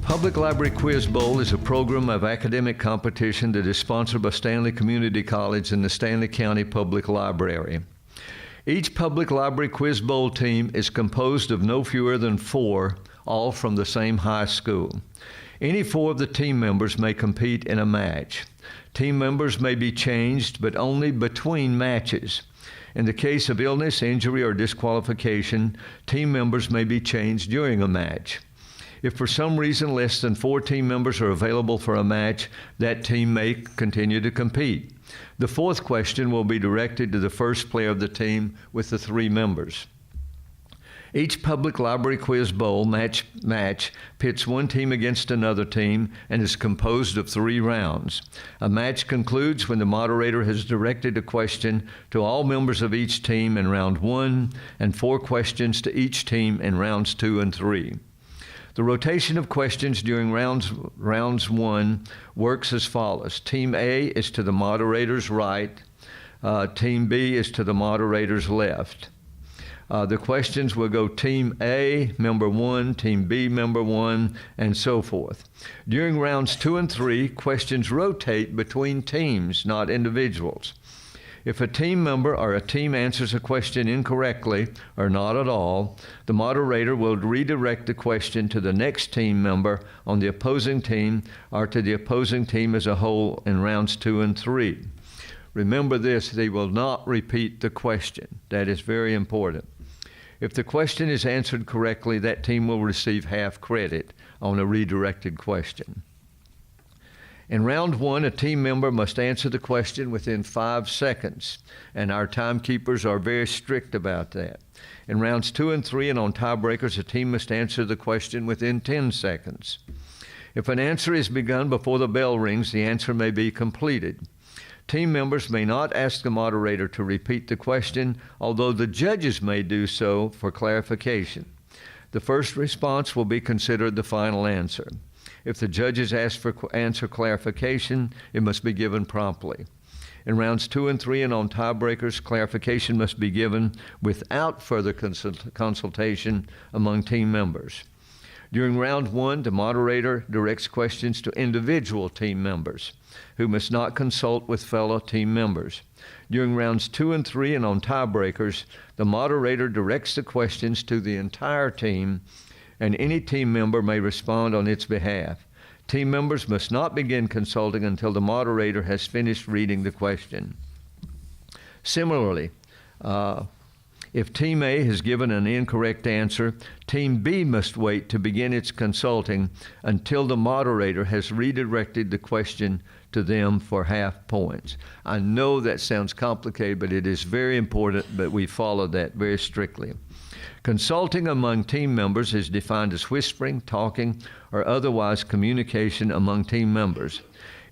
Public Library Quiz Bowl is a program of academic competition that is sponsored by Stanley Community College and the Stanley County Public Library. Each Public Library Quiz Bowl team is composed of no fewer than 4, all from the same high school. Any 4 of the team members may compete in a match. Team members may be changed, but only between matches. In the case of illness, injury, or disqualification, team members may be changed during a match. If for some reason less than 4 team members are available for a match, that team may continue to compete. The 4th question will be directed to the first player of the team with the 3 members. Each Public Library Quiz Bowl match pits one team against another team and is composed of 3 rounds. A match concludes when the moderator has directed a question to all members of each team in round 1 and 4 questions to each team in rounds 2 and 3. The rotation of questions during rounds 1 works as follows. Team A is to the moderator's right. Team B is to the moderator's left. The questions will go Team A, member 1, Team B, member 1, and so forth. During rounds 2 and 3, questions rotate between teams, not individuals. If a team member or a team answers a question incorrectly or not at all, the moderator will redirect the question to the next team member on the opposing team or to the opposing team as a whole in rounds 2 and 3. Remember this, they will not repeat the question. That is very important. If the question is answered correctly, that team will receive half credit on a redirected question. In round 1, a team member must answer the question within 5 seconds, and our timekeepers are very strict about that. In rounds 2 and 3 and on tiebreakers, a team must answer the question within 10 seconds. If an answer is begun before the bell rings, the answer may be completed. Team members may not ask the moderator to repeat the question, although the judges may do so for clarification. The first response will be considered the final answer. If the judges ask for answer clarification, it must be given promptly. In rounds 2 and 3 and on tiebreakers, clarification must be given without further consultation among team members. During round 1, the moderator directs questions to individual team members who must not consult with fellow team members. During rounds 2 and 3 and on tiebreakers, the moderator directs the questions to the entire team, and any team member may respond on its behalf. Team members must not begin consulting until the moderator has finished reading the question. Similarly, if Team A has given an incorrect answer, Team B must wait to begin its consulting until the moderator has redirected the question to them for half points. I know that sounds complicated, but it is very important that we follow that very strictly. Consulting among team members is defined as whispering, talking, or otherwise communication among team members.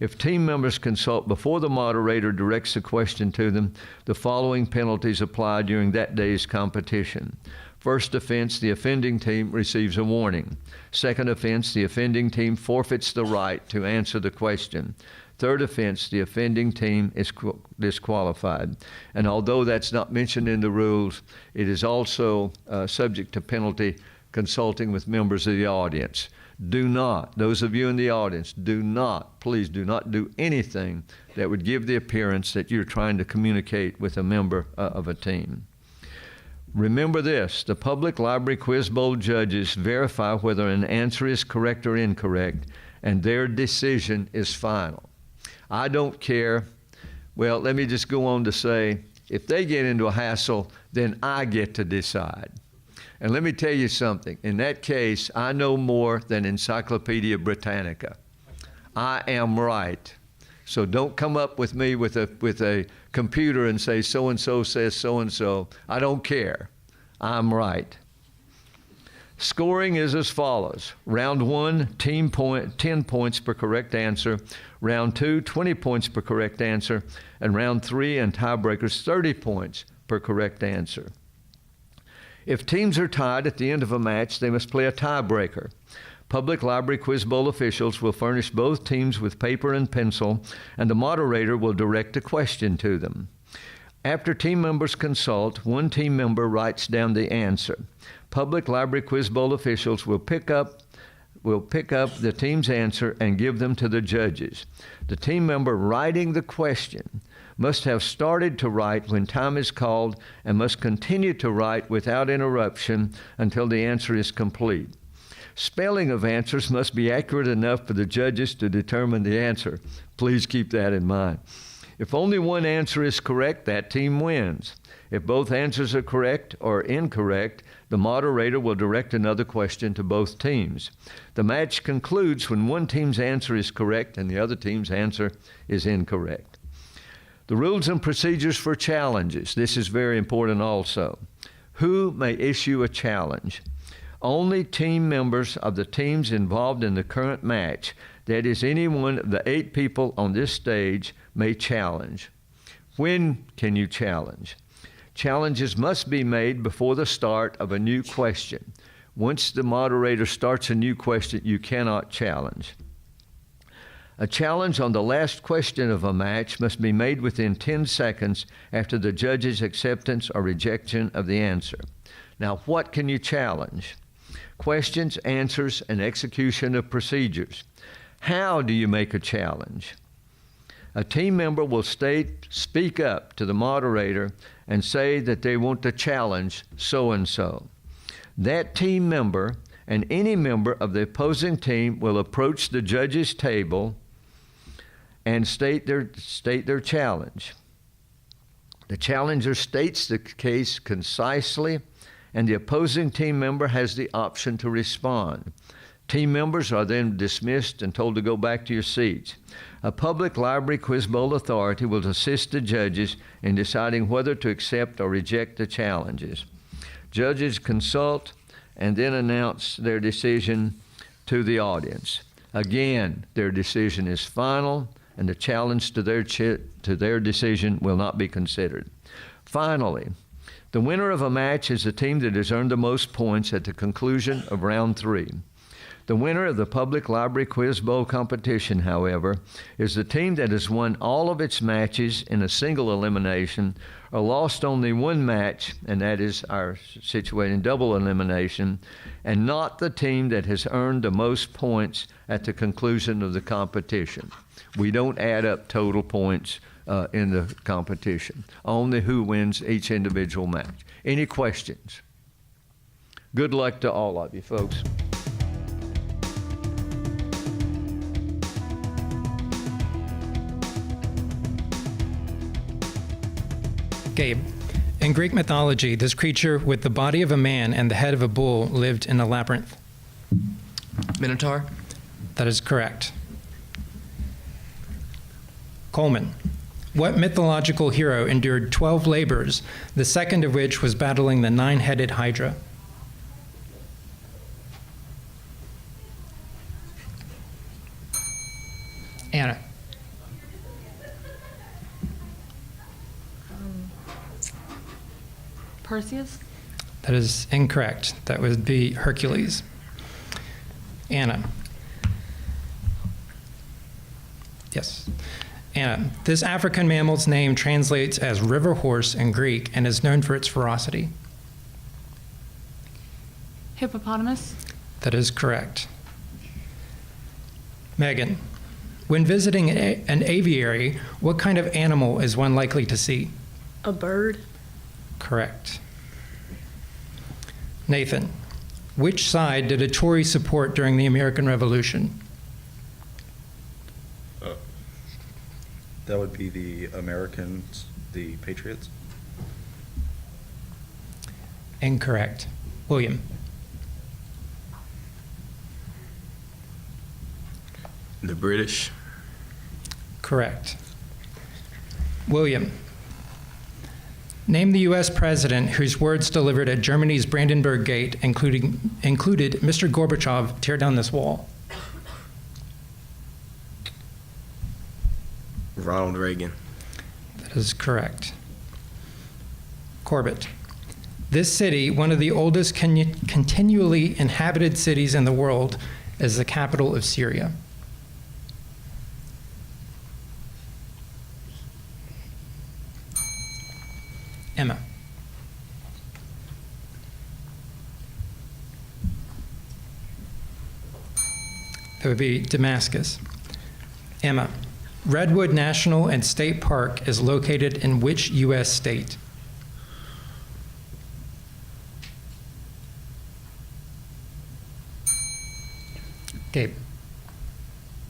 If team members consult before the moderator directs the question to them, the following penalties apply during that day's competition. First offense, the offending team receives a warning. Second offense, the offending team forfeits the right to answer the question. Third offense, the offending team is disqualified. And although that's not mentioned in the rules, it is also subject to penalty consulting with members of the audience. Do not, those of you in the audience, please do not do anything that would give the appearance that you're trying to communicate with a member of a team. Remember this, the Public Library Quiz Bowl judges verify whether an answer is correct or incorrect, and their decision is final. I don't care. Well, let me just go on to say, if they get into a hassle, then I get to decide. And let me tell you something. In that case, I know more than Encyclopedia Britannica. I am right. So don't come up with me with a computer and say so-and-so says so-and-so. I don't care. I'm right. Scoring is as follows. Round 1, 10 points per correct answer. Round 2, 20 points per correct answer. And round 3 and tiebreakers, 30 points per correct answer. If teams are tied at the end of a match, they must play a tiebreaker. Public Library Quiz Bowl officials will furnish both teams with paper and pencil, and the moderator will direct a question to them. After team members consult, one team member writes down the answer. Public Library Quiz Bowl officials will pick up will pick up the team's answer and give them to the judges. The team member writing the question must have started to write when time is called and must continue to write without interruption until the answer is complete. Spelling of answers must be accurate enough for the judges to determine the answer. Please keep that in mind. If only one answer is correct, that team wins. If both answers are correct or incorrect, the moderator will direct another question to both teams. The match concludes when one team's answer is correct and the other team's answer is incorrect. The rules and procedures for challenges. This is very important also. Who may issue a challenge? Only team members of the teams involved in the current match, that is, any one of the 8 people on this stage, may challenge. When can you challenge? Challenges must be made before the start of a new question. Once the moderator starts a new question, you cannot challenge. A challenge on the last question of a match must be made within 10 seconds after the judge's acceptance or rejection of the answer. Now, what can you challenge? Questions, answers, and execution of procedures. How do you make a challenge? A team member will speak up to the moderator and say that they want to challenge so-and-so. That team member and any member of the opposing team will approach the judge's table and state their challenge. The challenger states the case concisely, and the opposing team member has the option to respond. Team members are then dismissed and told to go back to your seats. A public library quiz bowl authority will assist the judges in deciding whether to accept or reject the challenges. Judges consult and then announce their decision to the audience. Again, their decision is final, and the challenge to their decision will not be considered. Finally, the winner of a match is the team that has earned the most points at the conclusion of round 3. The winner of the Public Library Quiz Bowl competition, however, is the team that has won all of its matches in a single elimination or lost only one match, and that is our situation double elimination, and not the team that has earned the most points at the conclusion of the competition. We don't add up total points in the competition, only who wins each individual match. Any questions? Good luck to all of you, folks. Gabe, in Greek mythology, this creature with the body of a man and the head of a bull lived in a labyrinth. Minotaur? That is correct. Coleman, what mythological hero endured 12 labors, the second of which was battling the 9-headed Hydra? Anna. Perseus? That is incorrect. That would be Hercules. Anna. Yes. Anna, this African mammal's name translates as river horse in Greek and is known for its ferocity. Hippopotamus? That is correct. Megan, when visiting an aviary, what kind of animal is one likely to see? A bird? Correct. Nathan, which side did a Tory support during the American Revolution? That would be the Americans, the Patriots. Incorrect. William. The British? Correct. William. Name the U.S. president whose words delivered at Germany's Brandenburg Gate included Mr. Gorbachev, tear down this wall. Ronald Reagan. That is correct. Corbett. This city, one of the oldest continually inhabited cities in the world, is the capital of Syria. Emma. It would be Damascus. Emma, Redwood National and State Park is located in which U.S. state? Gabe,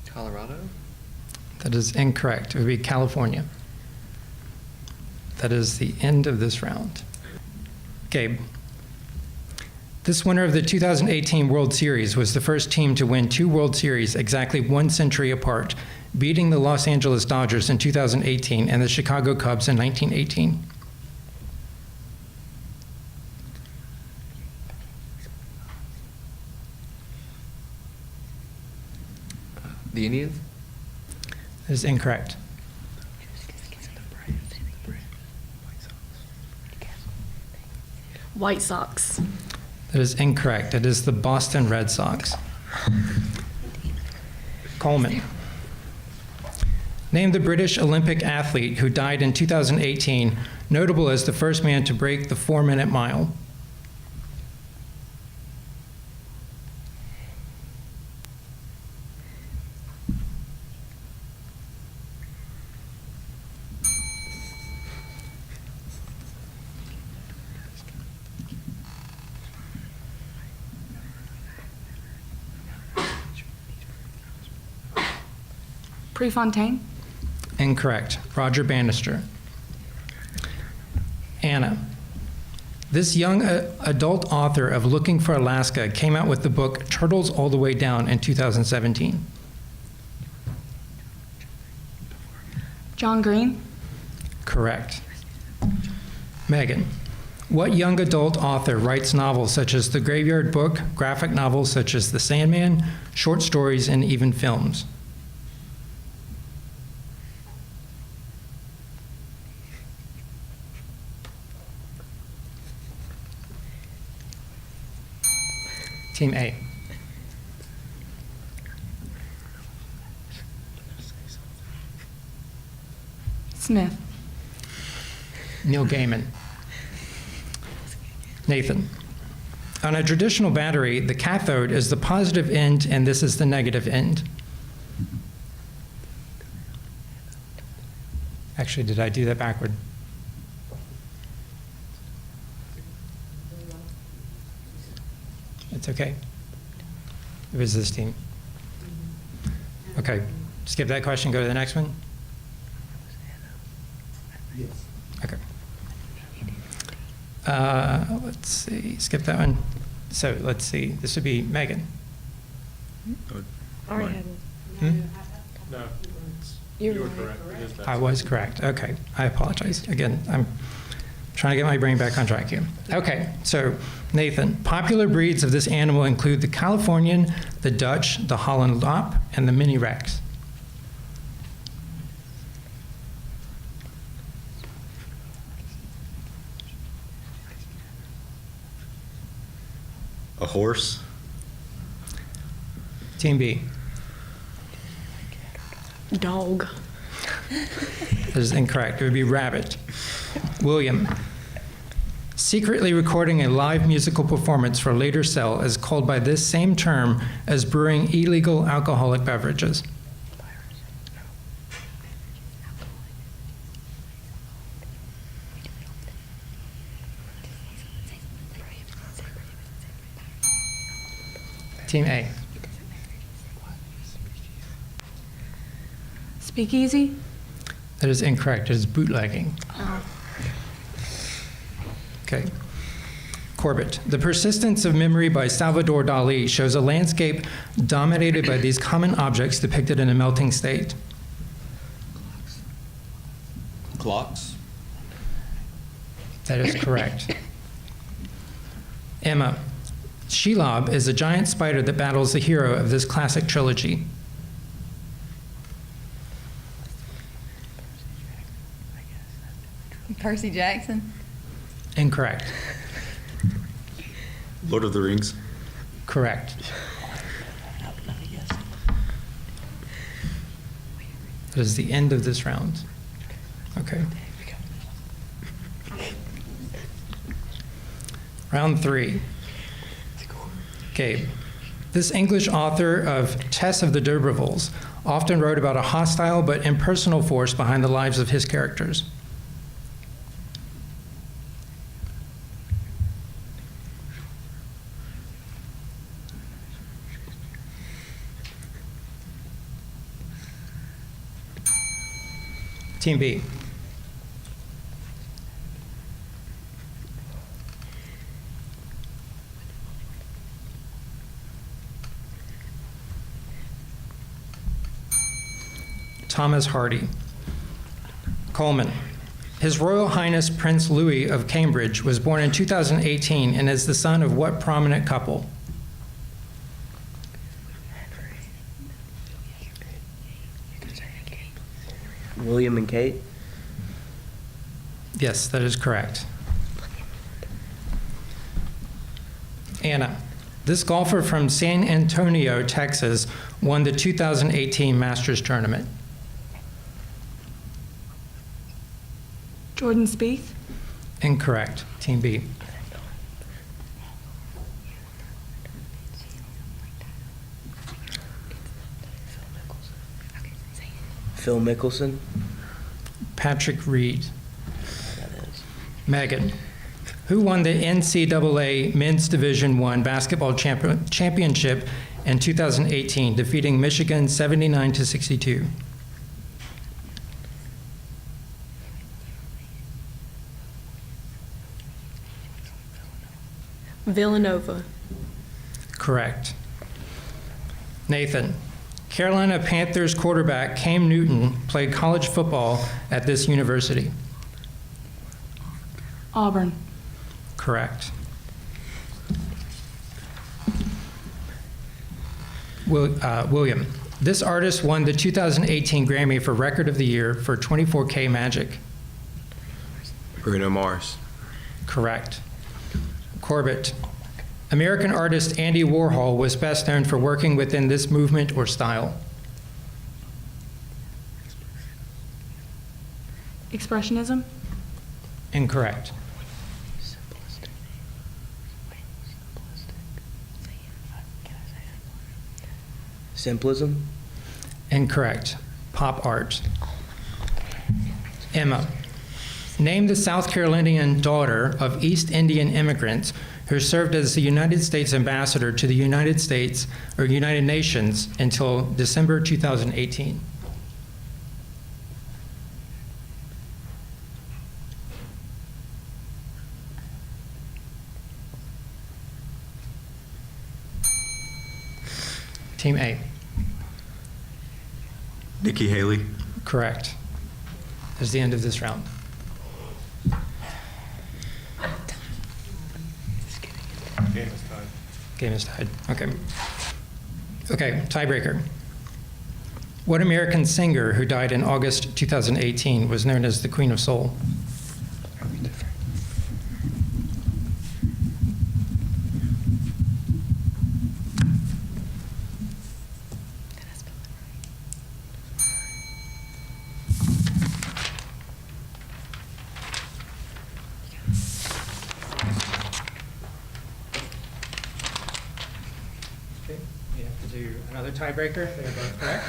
Colorado? that is incorrect. It would be California. That is the end of this round. Gabe, this winner of the 2018 World Series was the first team to win 2 World Series exactly 1 century apart, beating the Los Angeles Dodgers in 2018 and the Chicago Cubs in 1918. The Indians? That is incorrect. White Sox. That is incorrect. It is the Boston Red Sox. Coleman. Name the British Olympic athlete who died in 2018, notable as the first man to break the 4-minute mile. Prefontaine. Incorrect. Roger Bannister. Anna. This young adult author of Looking for Alaska came out with the book Turtles All the Way Down in 2017. John Green. Correct. Megan. What young adult author writes novels such as The Graveyard Book, graphic novels such as The Sandman, short stories, and even films? Team A. Smith. Neil Gaiman. Nathan. On a traditional battery, the cathode is the positive end and this is the negative end. Actually, did I do that backward? It's okay. It was this team. Okay, skip that question, go to the next one. Okay. Let's see, skip that one. So let's see, this would be Megan. Already had Hmm? No, You were correct. It is that. I was correct. Okay, I apologize. Again, I'm trying to get my brain back on track here. Okay, so Nathan, popular breeds of this animal include the Californian, the Dutch, the Holland Lop, and the Mini Rex. A horse? Team B. Dog. That is incorrect. It would be rabbit. William. Secretly recording a live musical performance for later sale is called by this same term as brewing illegal alcoholic beverages. Team A. Speakeasy. That is incorrect. It is bootlegging. Okay. Corbett. The Persistence of Memory by Salvador Dali shows a landscape dominated by these common objects depicted in a melting state. Clocks? That is correct. Emma. Shelob is a giant spider that battles the hero of this classic trilogy. Percy Jackson. Incorrect. Lord of the Rings? Correct. That is the end of this round. Okay. Round 3. Gabe. This English author of Tess of the D'Urbervilles often wrote about a hostile but impersonal force behind the lives of his characters. Team B. Thomas Hardy. Coleman. His Royal Highness Prince Louis of Cambridge was born in 2018 and is the son of what prominent couple? William and Kate. Yes, that is correct. Anna. This golfer from San Antonio, Texas, won the 2018 Masters Tournament. Jordan Spieth. Incorrect. Team B. Phil Mickelson. Patrick Reed. That is. Megan. Who won the NCAA Men's Division I basketball championship in 2018, defeating Michigan 79-62? Villanova. Correct. Nathan. Carolina Panthers quarterback Cam Newton played college football at this university. Auburn. Correct. William. This artist won the 2018 Grammy for Record of the Year for 24K Magic. Bruno Mars. Correct. Corbett. American artist Andy Warhol was best known for working within this movement or style. Expressionism. Incorrect. Simplism. Incorrect. Pop art. Emma. Name the South Carolinian daughter of East Indian immigrants who served as the United States ambassador to the United States or United Nations until December 2018. Team A. Nikki Haley. Correct. That's the end of this round. Game is tied. Okay. Okay, tiebreaker. What American singer who died in August 2018 was known as the Queen of Soul? Okay, you have to do another tiebreaker. They're both correct.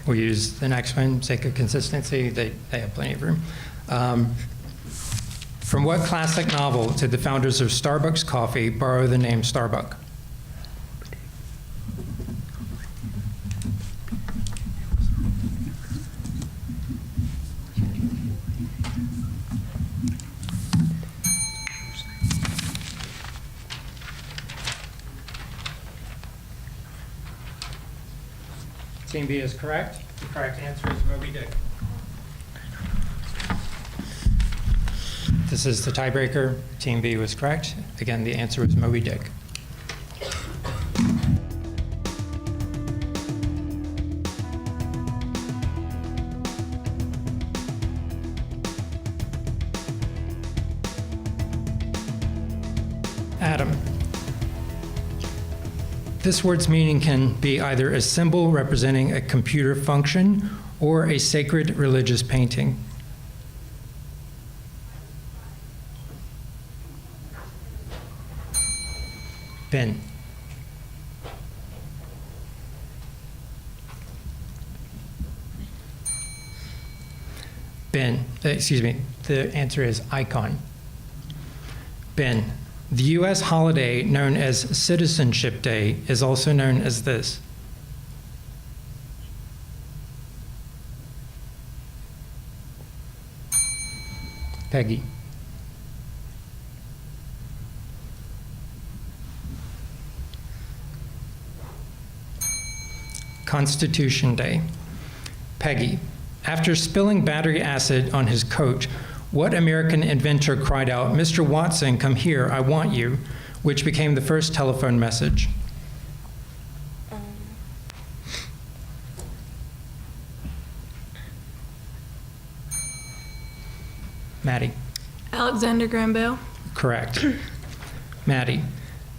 We'll use the next one, sake of consistency. They have plenty of room. From what classic novel did the founders of Starbucks Coffee borrow the name Starbuck? Team B is correct. The correct answer is Moby Dick. This is the tiebreaker. Team B was correct. Again, the answer was Moby Dick. Adam. This word's meaning can be either a symbol representing a computer function or a sacred religious painting? Ben. The answer is icon. Ben, the U.S. holiday known as Citizenship Day is also known as this. Peggy. Constitution Day. Peggy. After spilling battery acid on his coat, what American inventor cried out, "Mr. Watson, come here, I want you," which became the first telephone message? Maddie. Alexander Graham Bell. Correct. Maddie.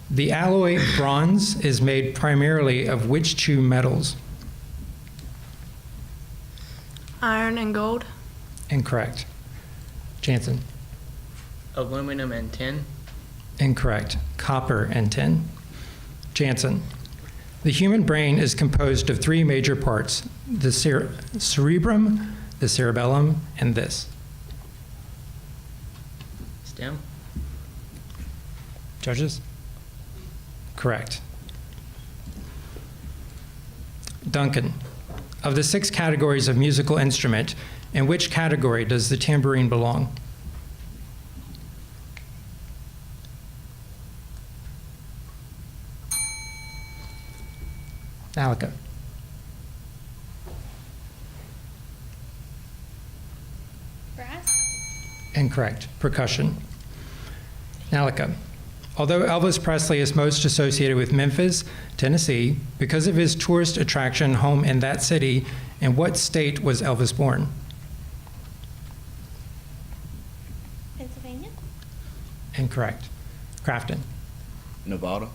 The alloy bronze is made primarily of which two metals? Iron and gold. Incorrect. Jansen. Aluminum and tin. Incorrect. Copper and tin. Jansen. The human brain is composed of three major parts: the cerebrum, the cerebellum, and this. Stem. Judges? Correct. Duncan. Of the 6 categories of musical instrument, in which category does the tambourine belong? Alika. Brass? Incorrect. Percussion. Alika. Although Elvis Presley is most associated with Memphis, Tennessee, because of his tourist attraction home in that city, in what state was Elvis born? Pennsylvania? Incorrect. Crafton. Nevada.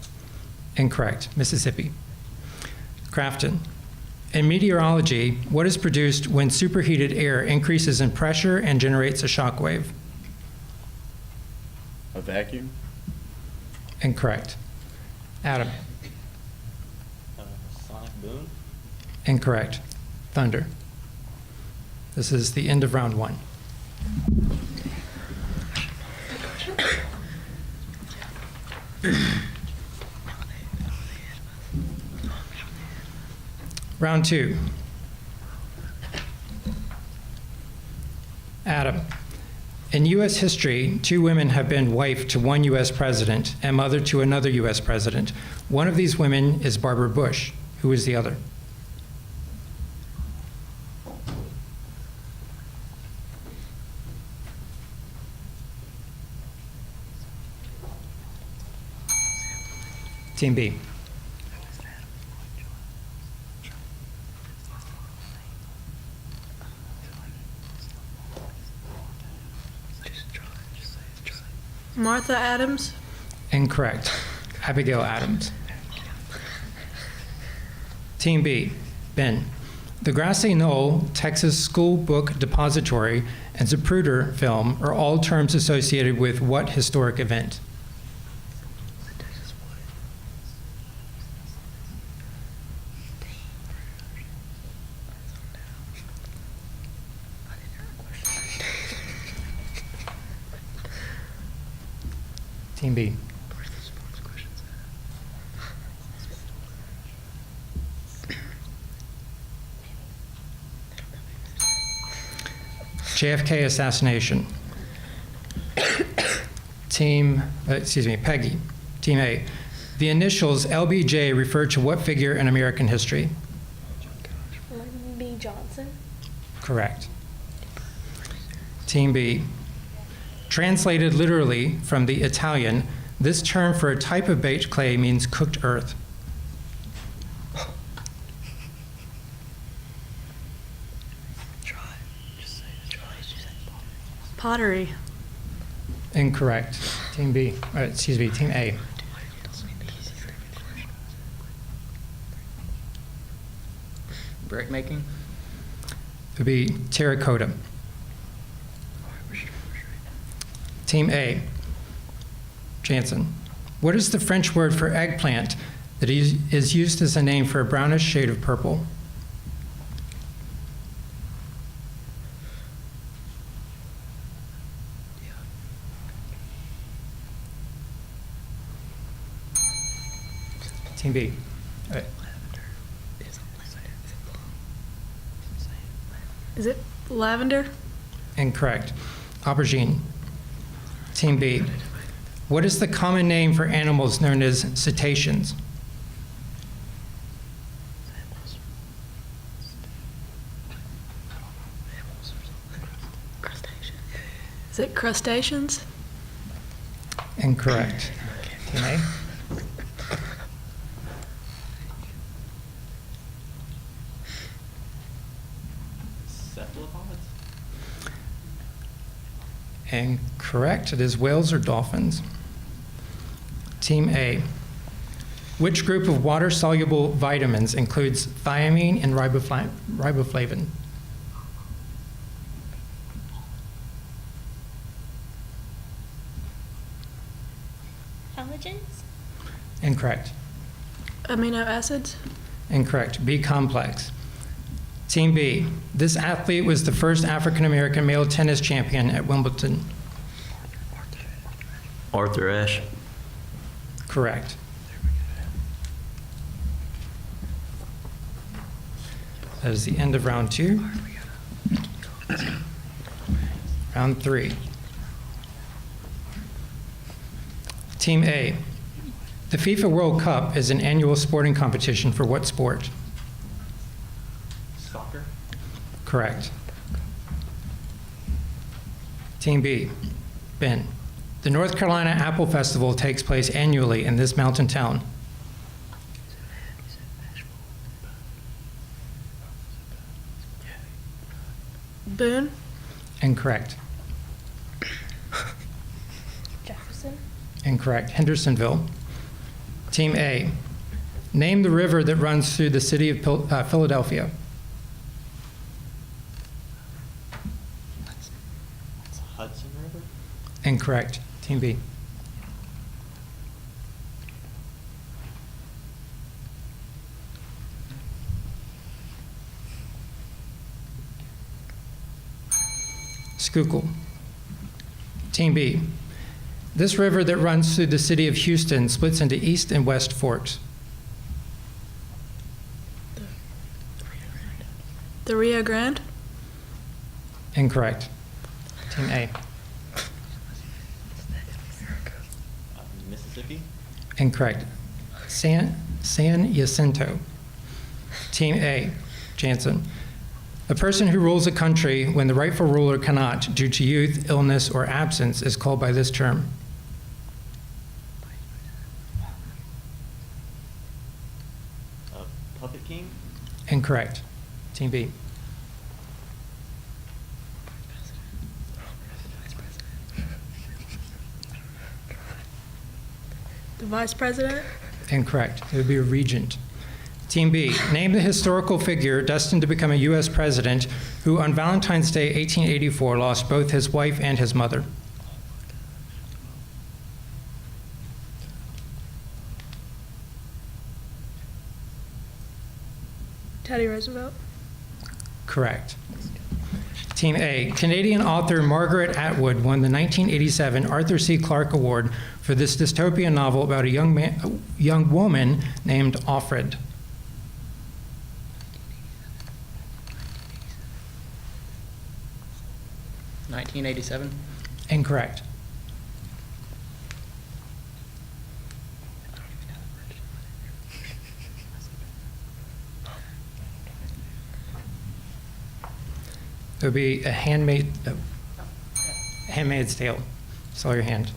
Incorrect. Mississippi. Crafton. In meteorology, what is produced when superheated air increases in pressure and generates a shock wave? A vacuum. Incorrect. Adam. Sonic boom. Incorrect. Thunder. This is the end of round 1. Round 2. Adam. In U.S. history, 2 women have been wife to one U.S. president and mother to another U.S. president. One of these women is Barbara Bush. Who is the other? Team B. Martha Adams. Incorrect. Abigail Adams. Team B. Ben. The Grassy Knoll, Texas School Book Depository, and Zapruder film are all terms associated with what historic event? Team B. JFK assassination. Peggy. Team A. The initials LBJ refer to what figure in American history? Lyndon B. Johnson? Correct. Team B. Translated literally from the Italian, this term for a type of baked clay means cooked earth. Pottery. Incorrect. Team B. Team A. Brick making. would be terracotta. Team A, Jansen. What is the French word for eggplant that is used as a name for a brownish shade of purple? Team B. All right. Is it lavender? Incorrect. Aubergine. Team B. What is the common name for animals known as cetaceans? Is it crustaceans? Incorrect. Team A. Cephalopods? Incorrect. It is whales or dolphins. Team A. Which group of water-soluble vitamins includes thiamine and riboflavin? Allergens? Incorrect. Amino acids? Incorrect. B complex. Team B. This athlete was the first African-American male tennis champion at Wimbledon. Arthur Ashe. Correct. That is the end of round 2. Round 3. Team A. The FIFA World Cup is an annual sporting competition for what sport? Soccer? Correct. Team B. Ben. The North Carolina Apple Festival takes place annually in this mountain town. Boone? Incorrect. Jefferson? Incorrect. Hendersonville. Team A. Name the river that runs through the city of Philadelphia. It's Hudson River? Incorrect. Team B. Schuylkill. Team B. This river that runs through the city of Houston splits into East and West Forks. The Rio Grande? Incorrect. Team A. Mississippi? Incorrect. San Jacinto. Team A. Jansen. A person who rules a country when the rightful ruler cannot, due to youth, illness, or absence, is called by this term. Puppet King? Incorrect. Team B. The vice president? Incorrect. It would be a regent. Team B. Name the historical figure destined to become a U.S. president who on Valentine's Day 1884 lost both his wife and his mother. Teddy Roosevelt? Correct. Team A. Canadian author Margaret Atwood won the 1987 Arthur C. Clarke Award for this dystopian novel about a young woman named Offred. $1987. Incorrect. It would be a Handmaid's Tale. Saw your hand.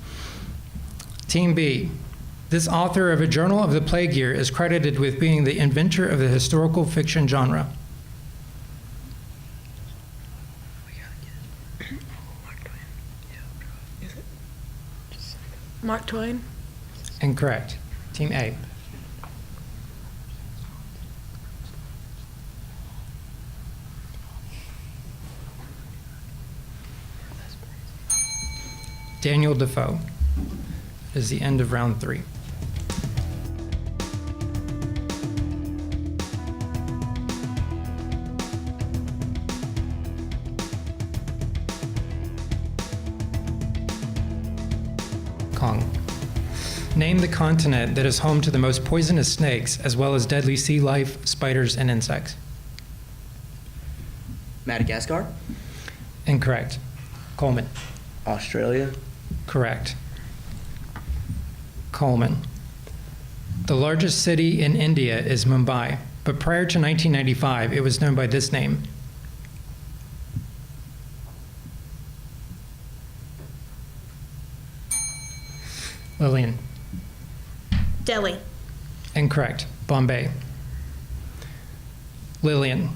Team B. This author of A Journal of the Plague Year is credited with being the inventor of the historical fiction genre. Mark Twain? Incorrect. Team A. Daniel Defoe. That is the end of round 3. Kong. Name the continent that is home to the most poisonous snakes, as well as deadly sea life, spiders, and insects. Madagascar. Incorrect. Coleman. Australia. Correct. Coleman. The largest city in India is Mumbai, but prior to 1995, it was known by this name. Lillian. Delhi. Incorrect. Bombay. Lillian.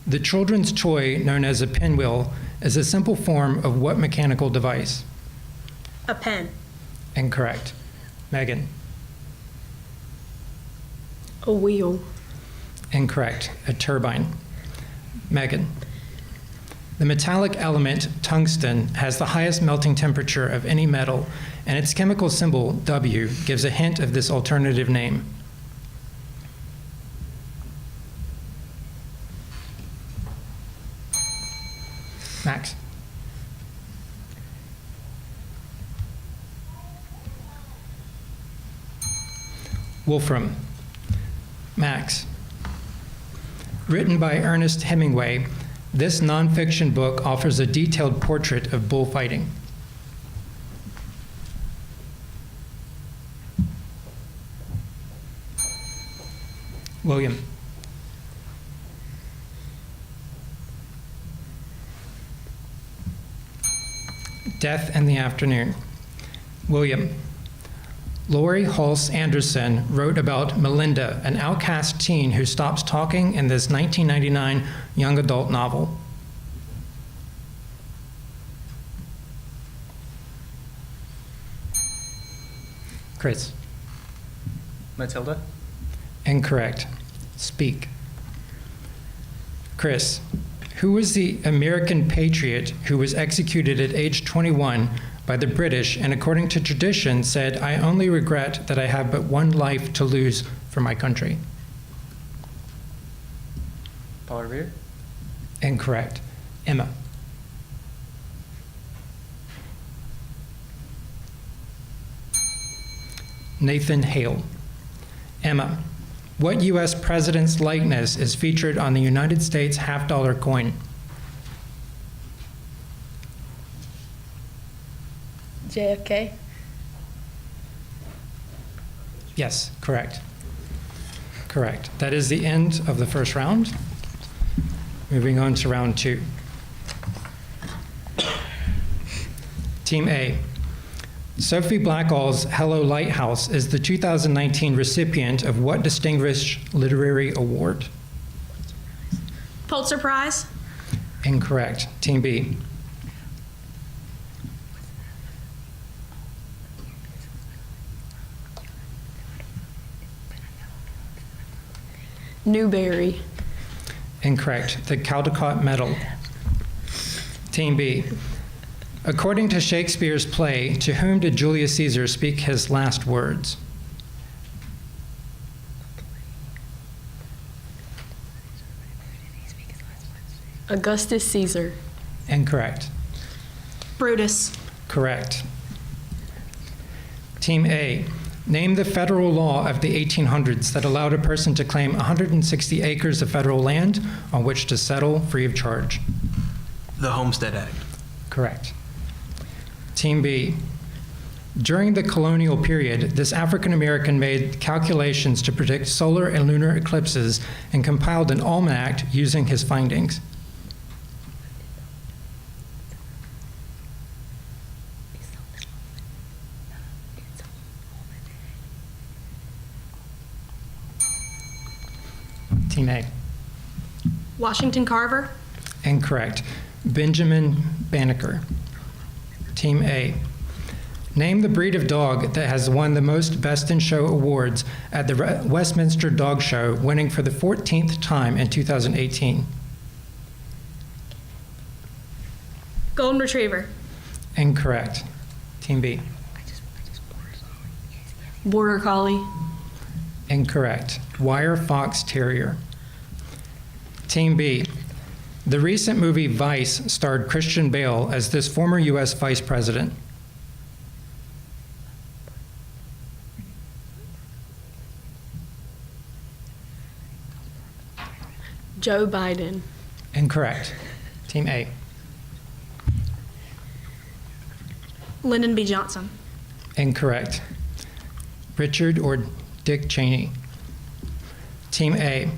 The children's toy known as a pinwheel is a simple form of what mechanical device? A pen. Incorrect. Megan. A wheel. Incorrect. A turbine. Megan. The metallic element tungsten has the highest melting temperature of any metal, and its chemical symbol, W, gives a hint of this alternative name. Max. Wolfram. Max. Written by Ernest Hemingway, this nonfiction book offers a detailed portrait of bullfighting. William. Death in the Afternoon. William. Laurie Hulse Anderson wrote about Melinda, an outcast teen who stops talking in this 1999 young adult novel. Chris. Matilda. Incorrect. Speak. Chris. Who was the American patriot who was executed at age 21 by the British and, according to tradition, said, "I only regret that I have but one life to lose for my country"? Paul Revere. Incorrect. Emma. Nathan Hale. Emma. What U.S. president's likeness is featured on the United States half-dollar coin? JFK. Yes, correct. Correct. That is the end of the first round. Moving on to round 2. Team A. Sophie Blackall's Hello Lighthouse is the 2019 recipient of what distinguished literary award? Pulitzer Prize. Incorrect. Team B. Newbery. Incorrect. The Caldecott Medal. Team B. According to Shakespeare's play, to whom did Julius Caesar speak his last words? Augustus Caesar. Incorrect. Brutus. Correct. Team A. Name the federal law of the 1800s that allowed a person to claim 160 acres of federal land on which to settle free of charge. The Homestead Act. Correct. Team B. During the colonial period, this African American made calculations to predict solar and lunar eclipses and compiled an almanac using his findings. Team A. Washington Carver. Incorrect. Benjamin Banneker. Team A. Name the breed of dog that has won the most Best in Show awards at the Westminster Dog Show, winning for the 14th time in 2018. Golden Retriever. Incorrect. Team B. Border Collie. Incorrect. Wire Fox Terrier. Team B. The recent movie Vice starred Christian Bale as this former U.S. vice president. Joe Biden. Incorrect. Team A. Lyndon B. Johnson. Incorrect. Richard or Dick Cheney. Team A.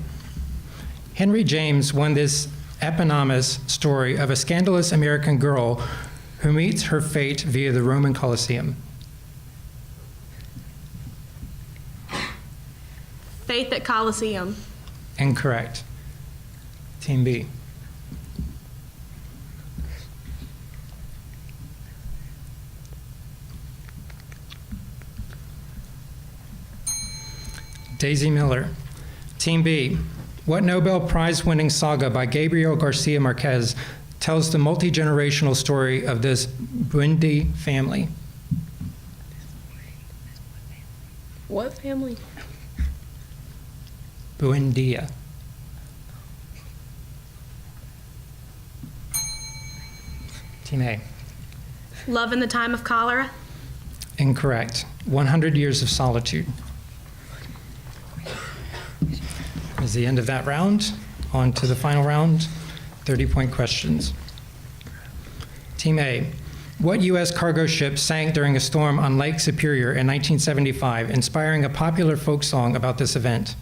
Henry James won this eponymous story of a scandalous American girl who meets her fate via the Roman Colosseum. Faith at Coliseum. Incorrect. Team B. Daisy Miller. Team B. What Nobel Prize-winning saga by Gabriel Garcia Marquez tells the multi-generational story of this Buendia family? What family? Buendia. Team A. Love in the Time of Cholera. Incorrect. 100 Years of Solitude. Is the end of that round. On to the final round, 30-point questions. Team A. What U.S. cargo ship sank during a storm on Lake Superior in 1975, inspiring a popular folk song about this event?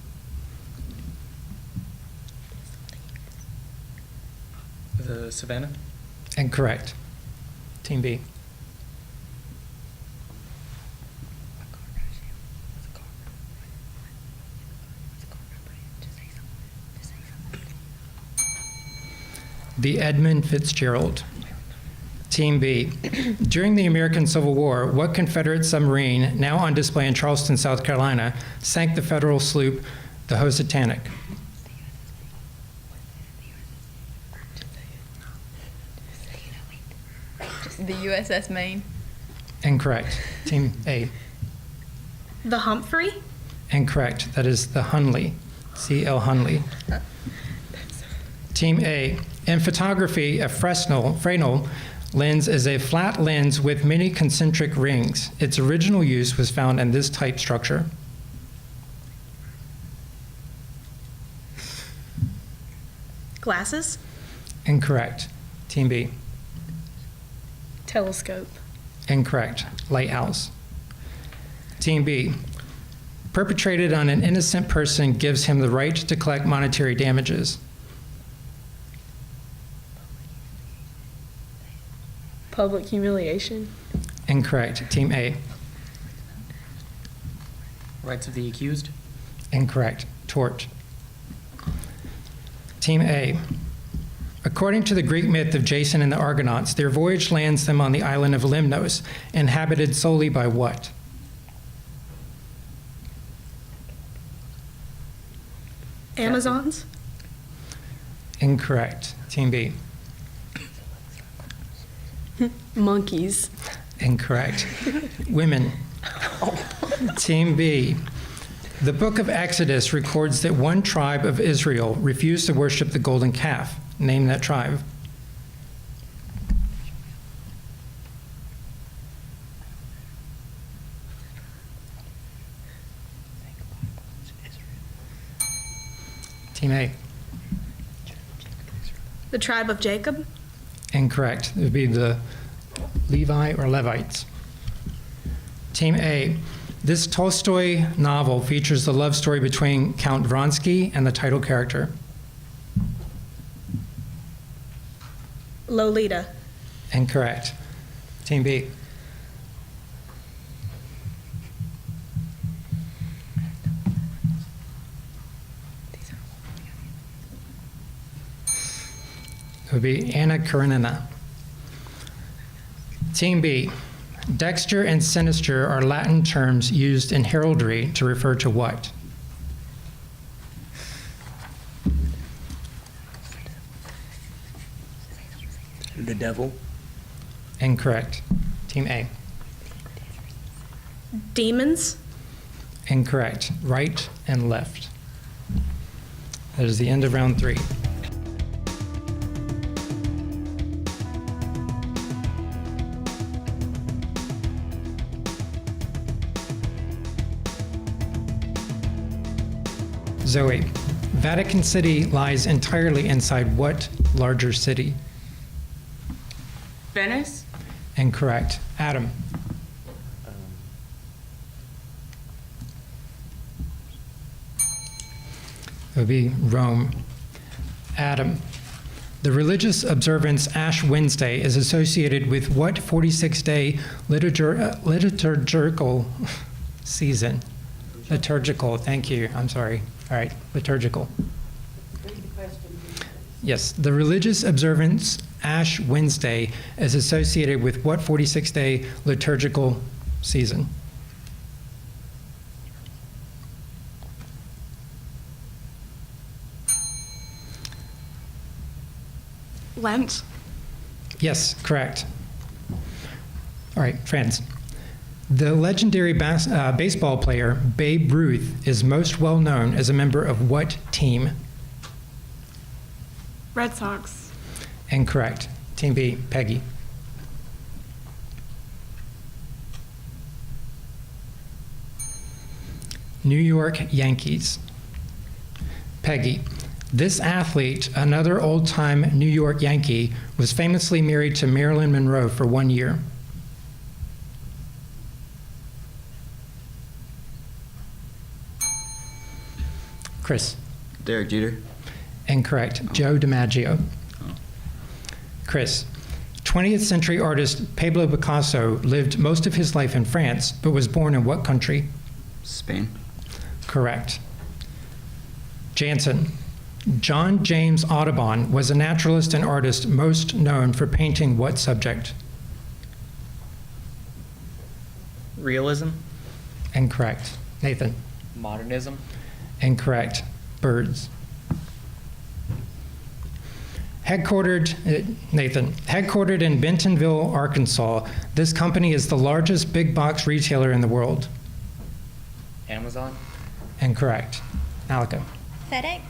The Savannah. Incorrect. Team B. The Edmund Fitzgerald. Team B. During the American Civil War, what Confederate submarine, now on display in Charleston, South Carolina, sank the federal sloop, the Housatonic? The USS Maine. Incorrect. Team A. The Humphrey. Incorrect. That is the Hunley. C.L. Hunley. Team A. In photography, a Fresnel lens is a flat lens with many concentric rings. Its original use was found in this type structure. Glasses. Incorrect. Team B. Telescope. Incorrect. Lighthouse. Team B. Perpetrated on an innocent person gives him the right to collect monetary damages. Public humiliation. Incorrect. Team A. Rights of the accused. Incorrect. Tort. Team A. According to the Greek myth of Jason and the Argonauts, their voyage lands them on the island of Lemnos, inhabited solely by what? Amazons. Incorrect. Team B. Monkeys. Incorrect. Women. Team B. The book of Exodus records that one tribe of Israel refused to worship the golden calf. Name that tribe. Team A. The tribe of Jacob. Incorrect. It would be the Levi or Levites. Team A. This Tolstoy novel features the love story between Count Vronsky and the title character. Lolita. Incorrect. Team B. It would be Anna Karenina. Team B. Dexter and sinister are Latin terms used in heraldry to refer to what? The devil. Incorrect. Team A. Demons. Incorrect. Right and left. That is the end of round 3. Zoe, Vatican City lies entirely inside what larger city? Venice. Incorrect. Adam, it would be Rome. Adam, the religious observance Ash Wednesday is associated with what 46-day liturgical season? Liturgical, thank you. I'm sorry. All right, liturgical. Yes, the religious observance Ash Wednesday is associated with what 46-day liturgical season? Lent. Yes, correct. All right, friends. The legendary baseball player Babe Ruth is most well known as a member of what team? Red Sox. Incorrect. Team B, Peggy. New York Yankees. Peggy. This athlete, another old-time New York Yankee, was famously married to Marilyn Monroe for 1 year. Chris. Derek Jeter. Incorrect. Joe DiMaggio. Chris. 20th century artist Pablo Picasso lived most of his life in France, but was born in what country? Spain. Correct. Jansen. John James Audubon was a naturalist and artist most known for painting what subject? Realism. Incorrect. Nathan. Modernism. Incorrect. Birds. Headquartered in Bentonville, Arkansas, this company is the largest big box retailer in the world. Amazon. Incorrect. Alika. FedEx.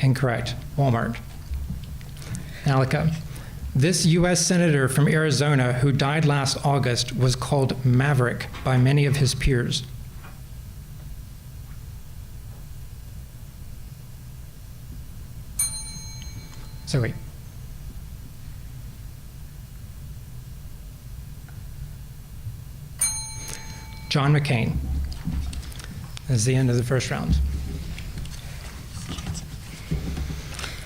Incorrect. Walmart. Alika. This U.S. Senator from Arizona who died last August was called Maverick by many of his peers. Zoe. John McCain. That's the end of the first round.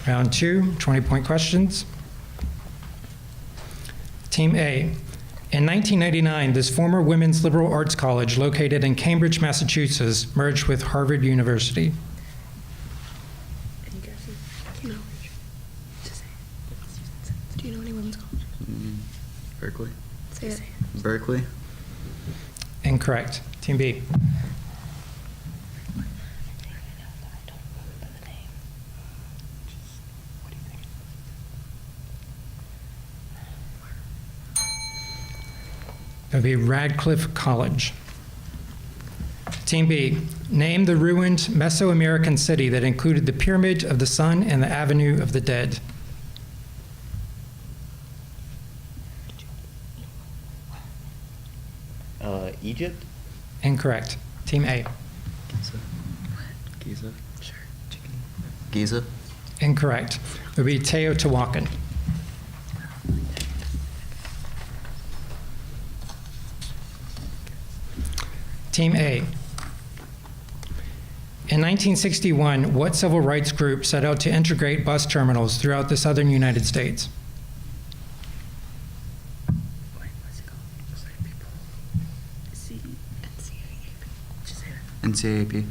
Round 2, 20-point questions. Team A. In 1999, this former women's liberal arts college located in Cambridge, Massachusetts, merged with Harvard University. Any guesses? No. Just say it. Do you know any women's college? Berkeley. Say it. Berkeley. Incorrect. Team B. That would be Radcliffe College. Team B, name the ruined Mesoamerican city that included the Pyramid of the Sun and the Avenue of the Dead. Egypt. Incorrect. Team A. Giza. Sure. Giza. Incorrect. It would be Teotihuacan. Team A. In 1961, what civil rights group set out to integrate bus terminals throughout the southern United States? NCAP.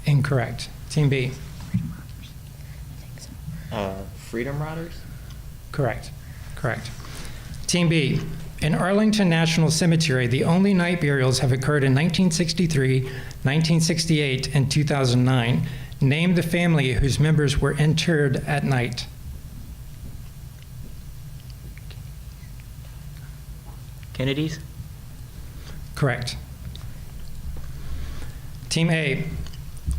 Incorrect. Team B. Freedom Riders. Correct. Correct. Team B. In Arlington National Cemetery, the only night burials have occurred in 1963, 1968, and 2009. Name the family whose members were interred at night. Kennedys. Correct. Team A,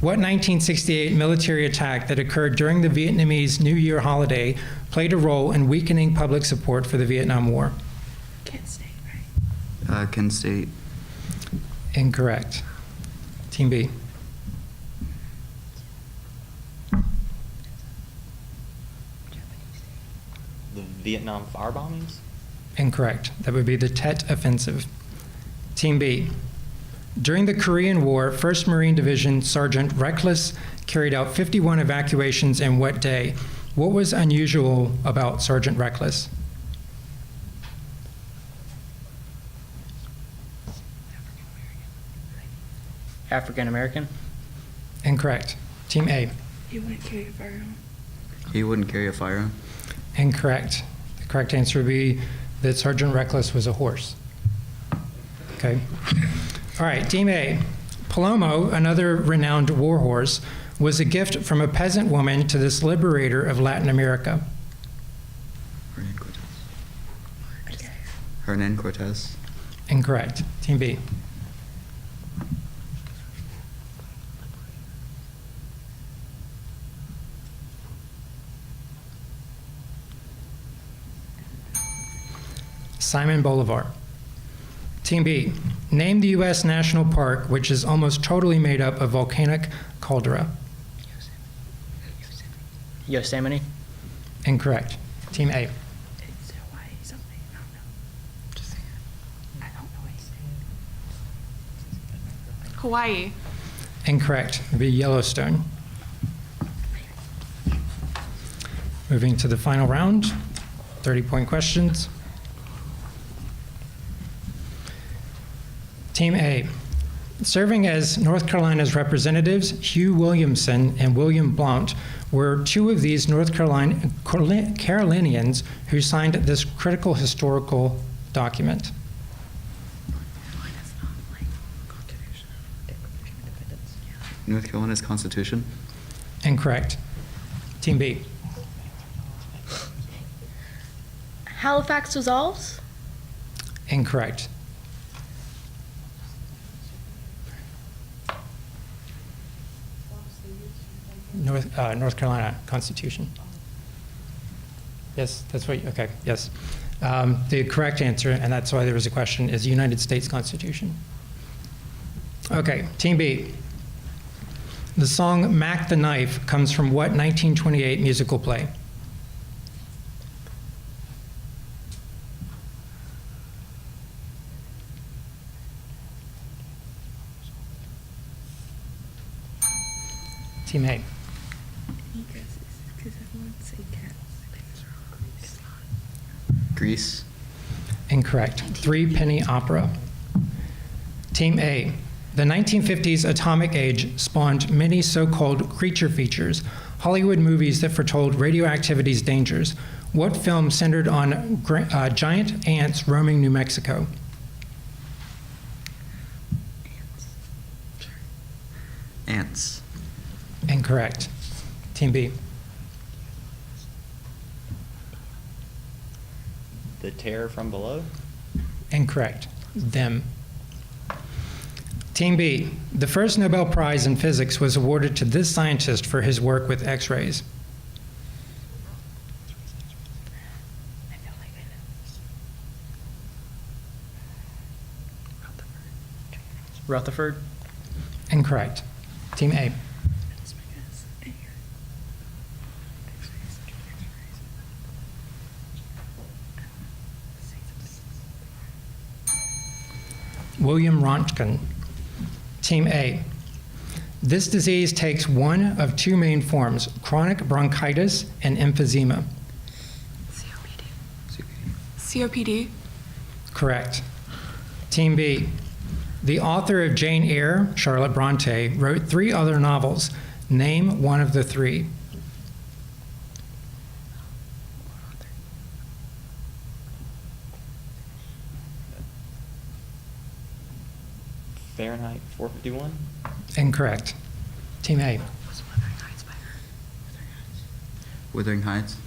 what 1968 military attack that occurred during the Vietnamese New Year holiday played a role in weakening public support for the Vietnam War? Kent State, right? Kent State. Incorrect. Team B. The Vietnam fire bombings? Incorrect. That would be the Tet Offensive. Team B. During the Korean War, 1st Marine Division Sergeant Reckless carried out 51 evacuations in what day? What was unusual about Sergeant Reckless? African American. Incorrect. Team A. He wouldn't carry a firearm. He wouldn't carry a firearm. Incorrect. The correct answer would be that Sergeant Reckless was a horse. Okay. All right, Team A. Palomo, another renowned war horse, was a gift from a peasant woman to this liberator of Latin America. Hernan Cortez. Hernan Cortez. Incorrect. Team B. Simon Bolivar. Team B. Name the U.S. national park which is almost totally made up of volcanic caldera. Yosemite. Incorrect. Team A. It's Hawaii something. I don't know. Just say it. I don't know what Hawaii. Incorrect. It would be Yellowstone. Moving to the final round, 30-point questions. Team A. Serving as North Carolina's representatives, Hugh Williamson and William Blount were two of these North Carolinians who signed this critical historical document. North Carolina's Constitution. Incorrect. Team B. Halifax Resolves. Incorrect. North Carolina Constitution. Yes, that's what, okay, yes. The correct answer, and that's why there was a question, is United States Constitution. Okay, Team B. The song Mac the Knife comes from what 1928 musical play? Team A. Because everyone say cats. Greece. Incorrect. Three Penny Opera. Team A. The 1950s atomic age spawned many so-called creature features, Hollywood movies that foretold radioactivity's dangers. What film centered on giant ants roaming New Mexico? Ants. Incorrect. Team B. The Terror from Below. Incorrect. Them. Team B. The first Nobel Prize in Physics was awarded to this scientist for his work with X-rays. I feel like I know. Rutherford. Incorrect. Team A. That's my guess. William Röntgen. Team A. This disease takes one of two main forms, chronic bronchitis and emphysema. COPD. Correct. Team B. The author of Jane Eyre, Charlotte Bronte, wrote 3 other novels. Name one of the 3. Fahrenheit 451. Incorrect. Team A. Was Wuthering Heights by her? Wuthering Heights.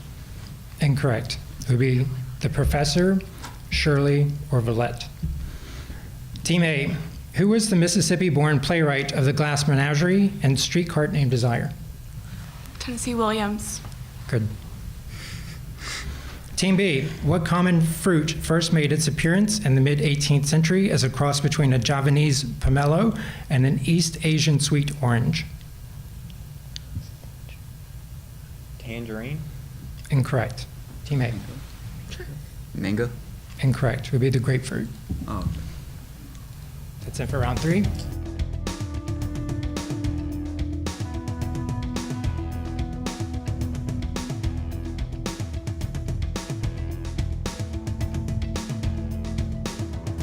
Incorrect. It would be The Professor, Shirley, or Villette. Team A. Who was the Mississippi-born playwright of The Glass Menagerie and Streetcar Named Desire? Tennessee Williams. Good. Team B, what common fruit first made its appearance in the mid-18th century as a cross between a Javanese pomelo and an East Asian sweet orange? Tangerine. Incorrect. Team A. Mango. Incorrect. It would be the grapefruit. Oh. That's it for round 3.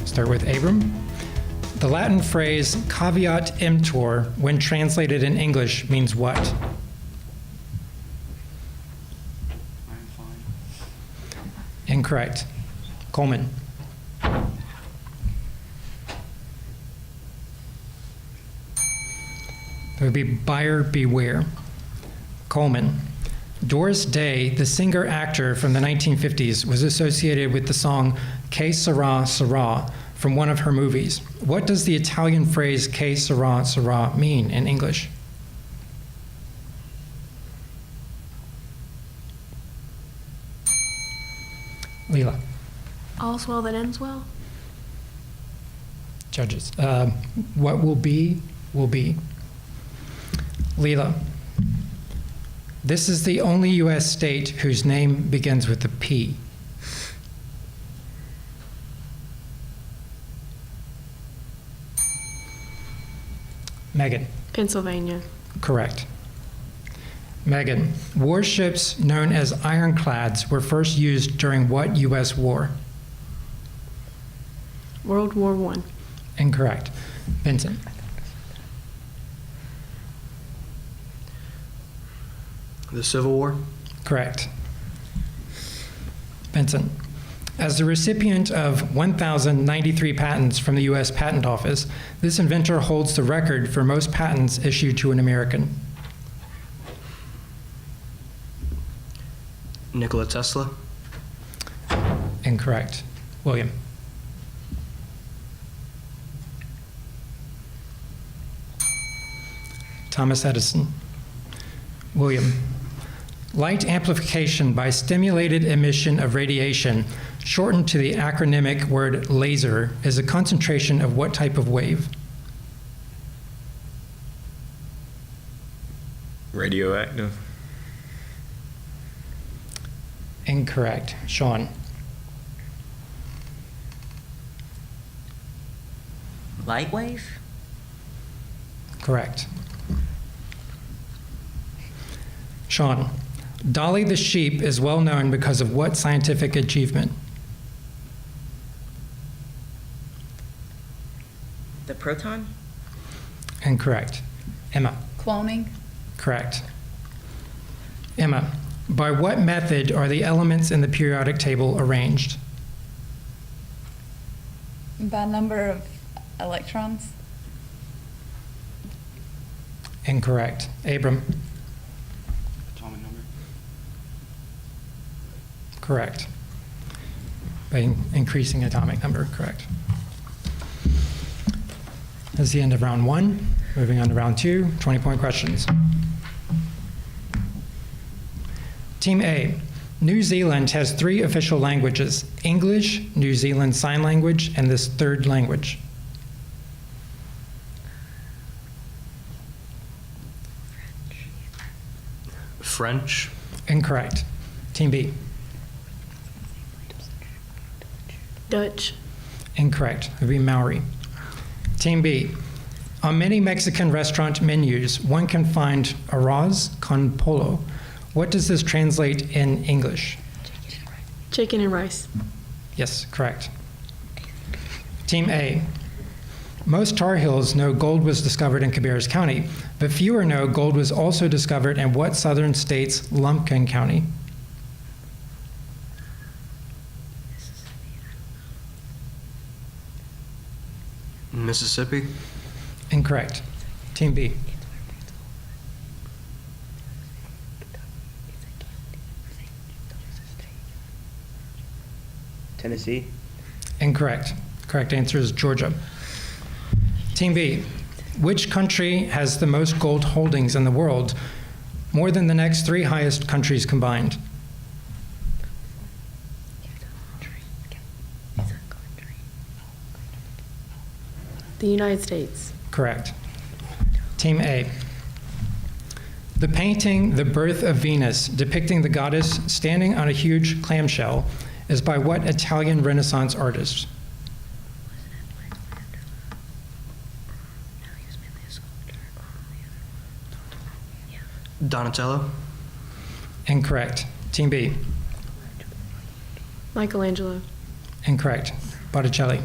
Start with Abram. The Latin phrase caveat emptor, when translated in English, means what? I'm fine. Incorrect. Coleman. There would be buyer beware. Coleman. Doris Day, the singer-actor from the 1950s, was associated with the song Che Sarà Sarà from one of her movies. What does the Italian phrase Che Sarà Sarà mean in English? Leela. All's well that ends well. Judges. What will be, will be. Leela. This is the only U.S. state whose name begins with a P. Megan. Pennsylvania. Correct. Megan. Warships known as ironclads were first used during what U.S. war? World War I. Incorrect. Vincent. The Civil War. Correct. Vincent. As the recipient of 1,093 patents from the U.S. Patent Office, this inventor holds the record for most patents issued to an American. Nikola Tesla. Incorrect. William. Thomas Edison. William. Light amplification by stimulated emission of radiation, shortened to the acronymic word laser, is a concentration of what type of wave? Radioactive. Incorrect. Sean. Light wave? Correct. Sean. Dolly the sheep is well known because of what scientific achievement? The proton? Incorrect. Emma. Cloning. Correct. Emma. By what method are the elements in the periodic table arranged? By number of electrons. Incorrect. Abram. Atomic number. Correct. By increasing atomic number, correct. That's the end of round 1. Moving on to round 2, 20-point questions. Team A. New Zealand has 3 official languages: English, New Zealand Sign Language, and this third language. French. Incorrect. Team B. Dutch. Incorrect. It would be Maori. Team B. On many Mexican restaurant menus, one can find arroz con pollo. What does this translate in English? Chicken and rice. Yes, correct. Team A. Most Tar Heels know gold was discovered in Cabarrus County, but fewer know gold was also discovered in what southern state's Lumpkin County? Mississippi. Incorrect. Team B. Tennessee? Incorrect. Correct answer is Georgia. Team B, which country has the most gold holdings in the world, more than the next three highest countries combined? The United States. Correct. Team A. The painting The Birth of Venus, depicting the goddess standing on a huge clamshell, is by what Italian Renaissance artist? Donatello. Incorrect. Team B. Michelangelo. Incorrect. Botticelli.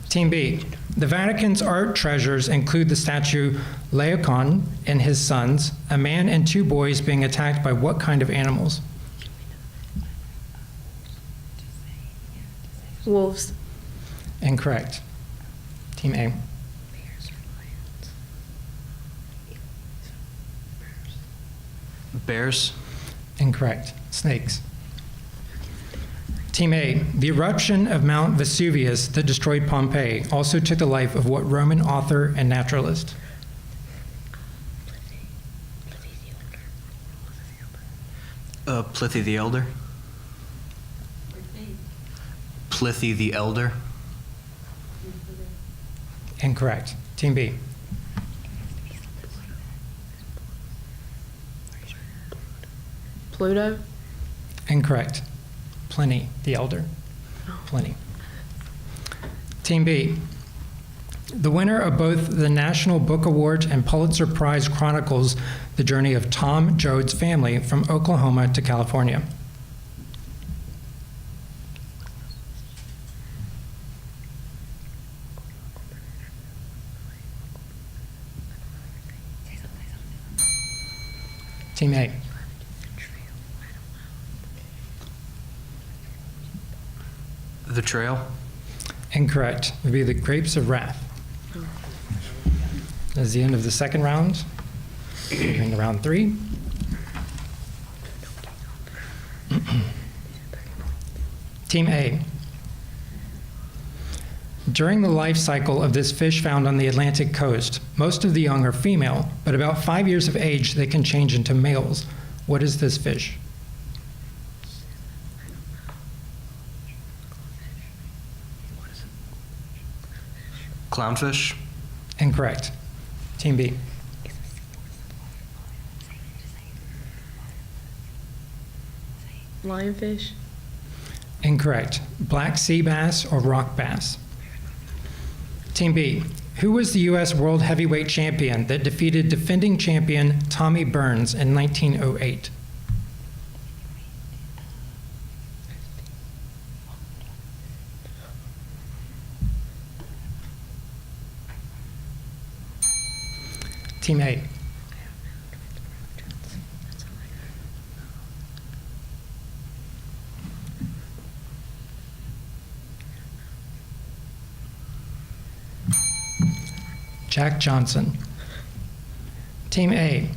Team B. The Vatican's art treasures include the statue Laocoon and his sons, a man and two boys being attacked by what kind of animals? Wolves. Incorrect. Team A. Bears. Incorrect. Snakes. Team A. The eruption of Mount Vesuvius that destroyed Pompeii also took the life of what Roman author and naturalist? Plithy the Elder. Plithy the Elder. Incorrect. Team B. Pluto. Incorrect. Pliny the Elder. Pliny. Team B. The winner of both the National Book Award and Pulitzer Prize chronicles the journey of Tom Joad's family from Oklahoma to California. Team A. The Trail. Incorrect. It would be the Grapes of Wrath. That's the end of the second round. Moving to round 3. Team A. During the life cycle of this fish found on the Atlantic coast, most of the young are female, but about 5 years of age they can change into males. What is this fish? Clownfish. Incorrect. Team B. Lionfish. Incorrect. Black sea bass or rock bass. Team B. Who was the U.S. World Heavyweight Champion that defeated defending champion Tommy Burns in 1908? Team A. Jack Johnson. Team A.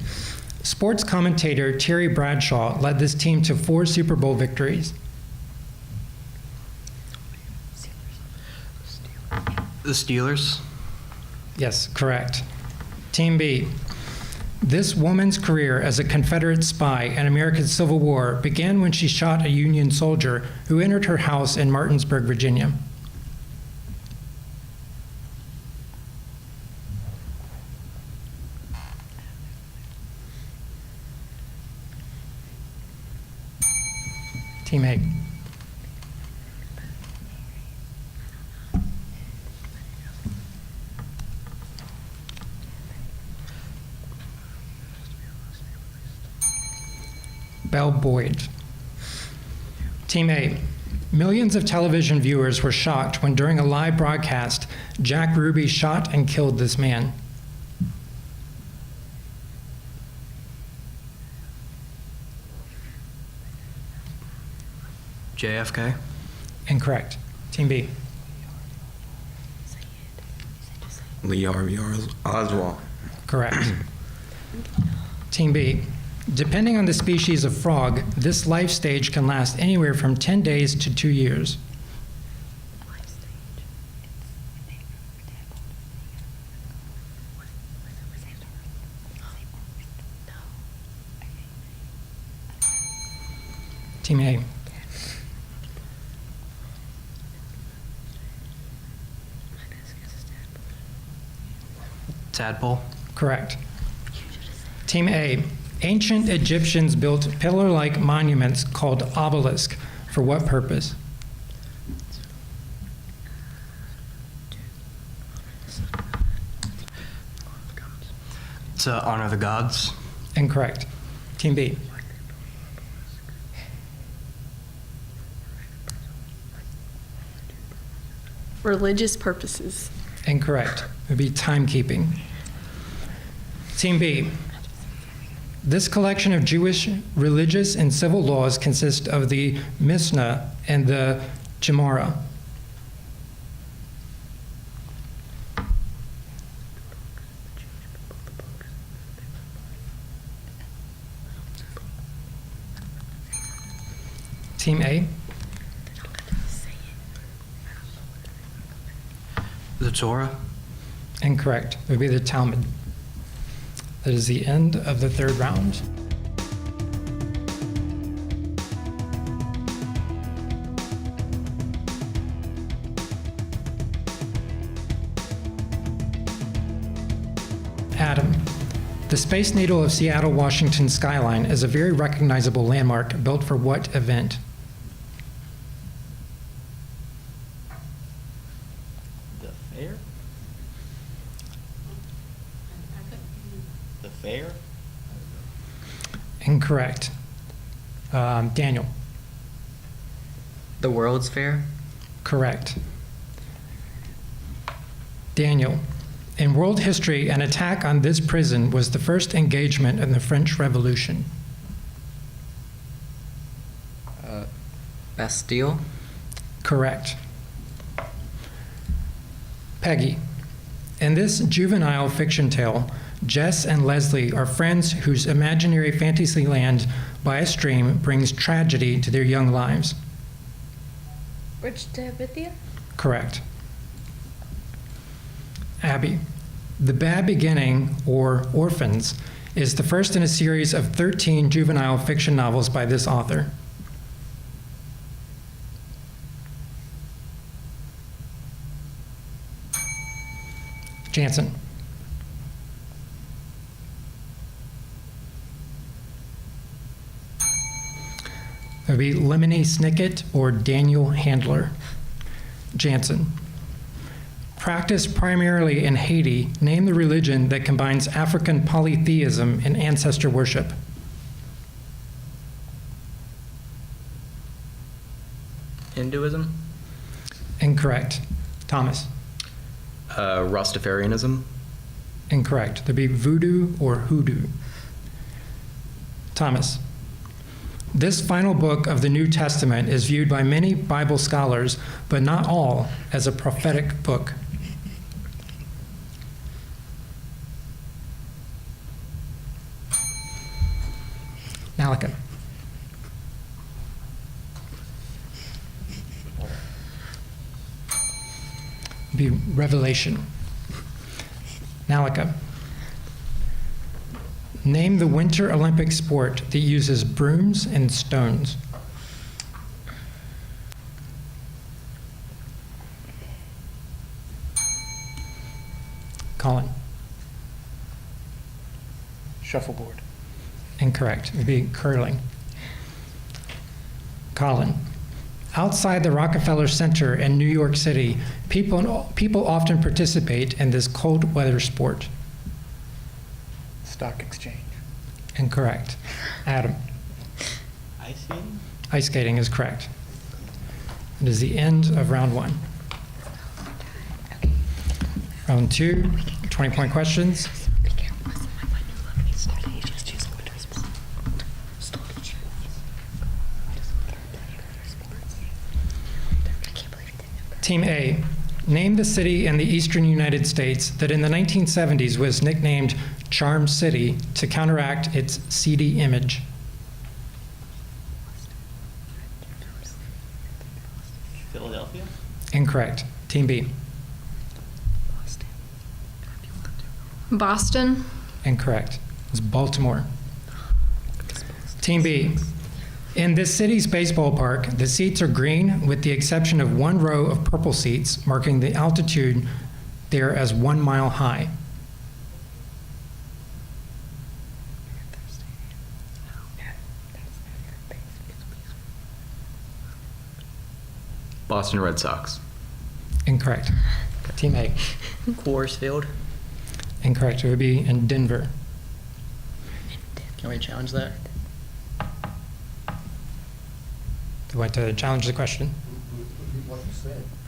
Sports commentator Terry Bradshaw led this team to 4 Super Bowl victories. The Steelers. Yes, correct. Team B. This woman's career as a Confederate spy in American Civil War began when she shot a Union soldier who entered her house in Martinsburg, Virginia. Team A. Belle Boyd. Team A. Millions of television viewers were shocked when during a live broadcast, Jack Ruby shot and killed this man. JFK. Incorrect. Team B. Lee Harvey Oswald. Correct. Team B. Depending on the species of frog, this life stage can last anywhere from 10 days to 2 years. Team A. Tadpole. Correct. Team A. Ancient Egyptians built pillar-like monuments called obelisk. For what purpose? To honor the gods. Incorrect. Team B. Religious purposes. Incorrect. It would be timekeeping. Team B. This collection of Jewish religious and civil laws consists of the Mishnah and the Gemara. Team A. The Torah. Incorrect. It would be the Talmud. That is the end of the third round. Adam. The Space Needle of Seattle, Washington skyline is a very recognizable landmark built for what event? The fair? The fair? Incorrect. Daniel. The World's Fair? Correct. Daniel. In world history, an attack on this prison was the first engagement in the French Revolution. Bastille? Correct. Peggy. In this juvenile fiction tale, Jess and Leslie are friends whose imaginary fantasy land by a stream brings tragedy to their young lives. Bridge to Bithia? Correct. Abby. The Bad Beginning, or Orphans, is the first in a series of 13 juvenile fiction novels by this author. Jansen. It would be Lemony Snicket or Daniel Handler. Jansen. Practiced primarily in Haiti, name the religion that combines African polytheism and ancestor worship. Hinduism? Incorrect. Thomas. Rastafarianism. Incorrect. There'd be voodoo or hoodoo. Thomas. This final book of the New Testament is viewed by many Bible scholars, but not all, as a prophetic book. Malika. Be Revelation. Malika. Name the Winter Olympic sport that uses brooms and stones. Colin. Shuffleboard. Incorrect. It would be curling. Colin. Outside the Rockefeller Center in New York City, people often participate in this cold weather sport. Stock exchange. Incorrect. Adam. Ice skating? Ice skating is correct. It is the end of round one. Round two, 20-point questions. Team A, name the city in the eastern United States that in the 1970s was nicknamed Charm City to counteract its seedy image. Philadelphia? Incorrect. Team B. Boston? Incorrect. It's Baltimore. Team B. In this city's baseball park, the seats are green with the exception of one row of purple seats, marking the altitude there as 1 mile high. Boston Red Sox. Incorrect. Team A. Coors Field. Incorrect. It would be in Denver. Can we challenge that? Do you want to challenge the question?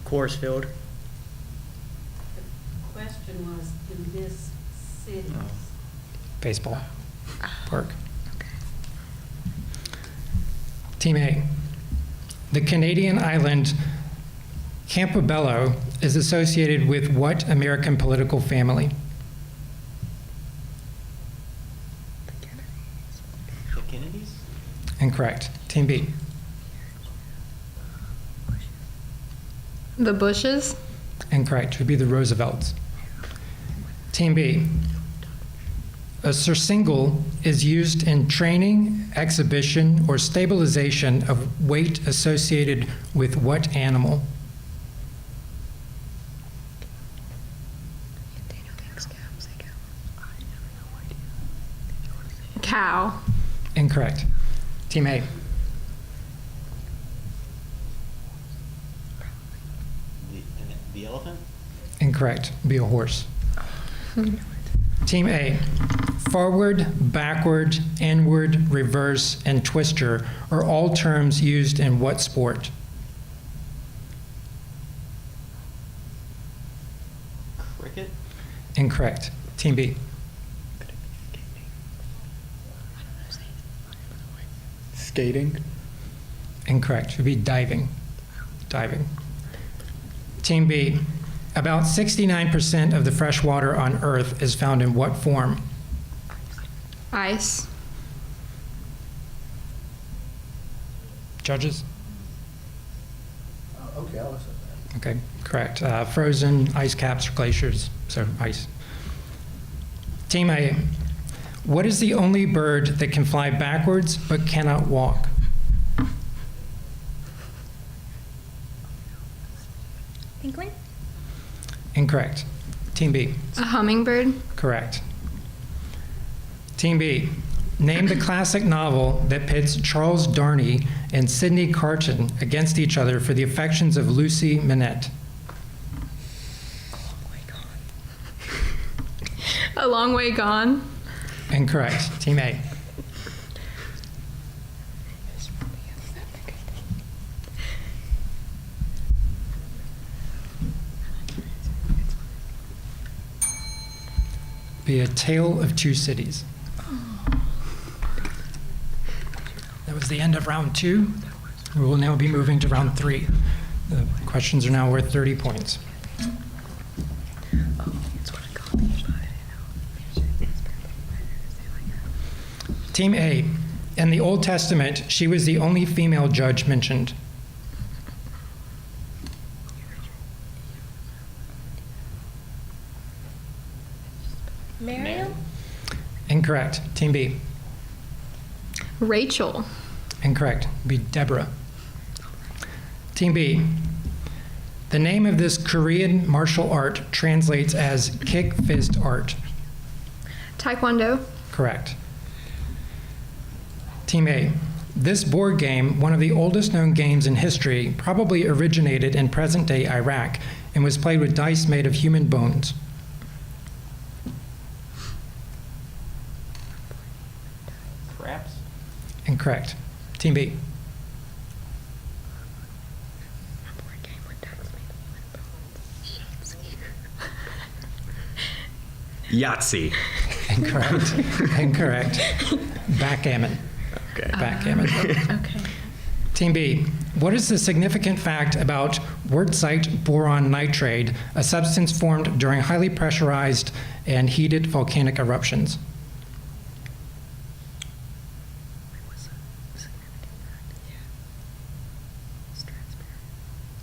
Coors Field. Question was in this city. Baseball park. Team A. The Canadian island Campobello is associated with what American political family? The Kennedys? Incorrect. Team B. The Bushes. Incorrect. It would be the Roosevelts. Team B. A surcingle is used in training, exhibition, or stabilization of weight associated with what animal? Cow. Incorrect. Team A. The elephant? Incorrect. Be a horse. Team A. Forward, backward, inward, reverse, and twister are all terms used in what sport? Cricket? Incorrect. Team B. Skating. Incorrect. It would be diving. Diving. Team B. About 69% of the fresh water on Earth is found in what form? Ice. Judges? Okay, I'll accept that. Okay, correct. Frozen, ice caps, or glaciers, so ice. Team A. What is the only bird that can fly backwards but cannot walk? Inkling? Incorrect. Team B. A hummingbird. Correct. Team B. Name the classic novel that pits Charles Darnay and Sidney Carton against each other for the affections of Lucy Manette. A Long Way Gone. Incorrect. Team A. Be A Tale of Two Cities. That was the end of round 2. We will now be moving to round 3. The questions are now worth 30 points. Team A. In the Old Testament, she was the only female judge mentioned. Miriam? Incorrect. Team B. Rachel. Incorrect. Be Deborah. Team B. The name of this Korean martial art translates as kick fist art. Taekwondo. Correct. Team A. This board game, one of the oldest known games in history, probably originated in present-day Iraq and was played with dice made of human bones. Craps? Incorrect. Team B. Yahtzee. Incorrect. Incorrect. Backgammon. Okay. Backgammon. Okay. Team B. What is the significant fact about wurtzite boron nitride, a substance formed during highly pressurized and heated volcanic eruptions?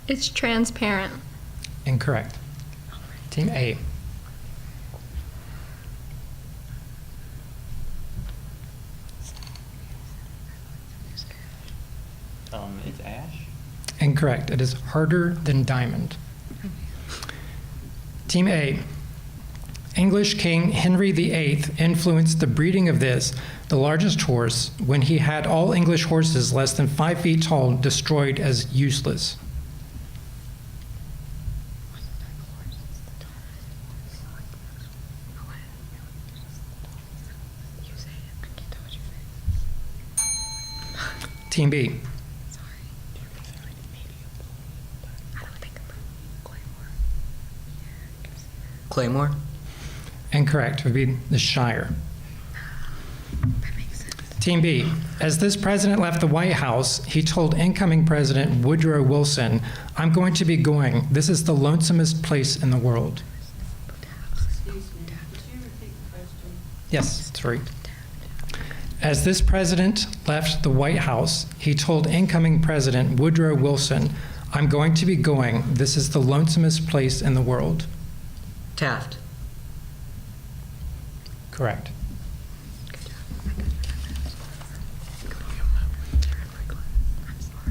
It's transparent. Incorrect. Team A. It's ash. Incorrect. It is harder than diamond. Team A. English King Henry VIII influenced the breeding of this, the largest horse, when he had all English horses less than 5 feet tall destroyed as useless. Team B. Claymore. Incorrect. It would be the Shire. Team B. As this president left the White House, he told incoming President Woodrow Wilson, "I'm going to be going. This is the lonesomest place in the world." Excuse me, could you repeat the question? Yes, sorry. As this president left the White House, he told incoming President Woodrow Wilson, "I'm going to be going. This is the lonesomest place in the world." Taft. Correct.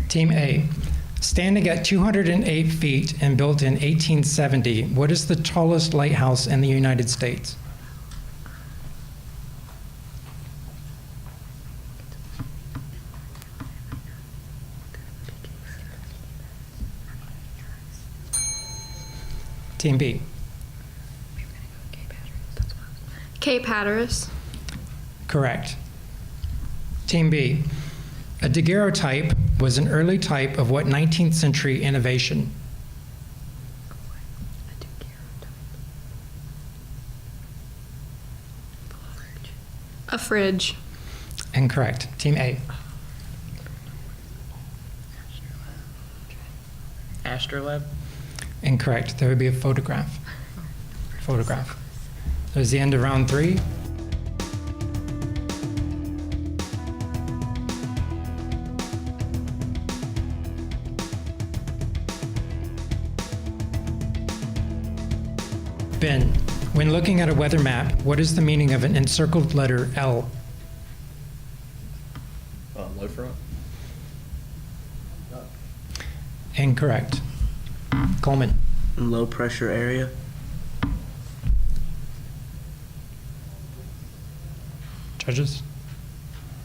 Team A. Standing at 208 feet and built in 1870, what is the tallest lighthouse in the United States? Team B. Cape Hatteras. Correct. Team B. A daguerreotype was an early type of what 19th century innovation? A fridge. Incorrect. Team A. Astrolabe. Incorrect. There would be a photograph. Photograph. There's the end of round 3. Ben, when looking at a weather map, what is the meaning of an encircled letter L? Low front. Incorrect. Coleman. Low pressure area. Judges?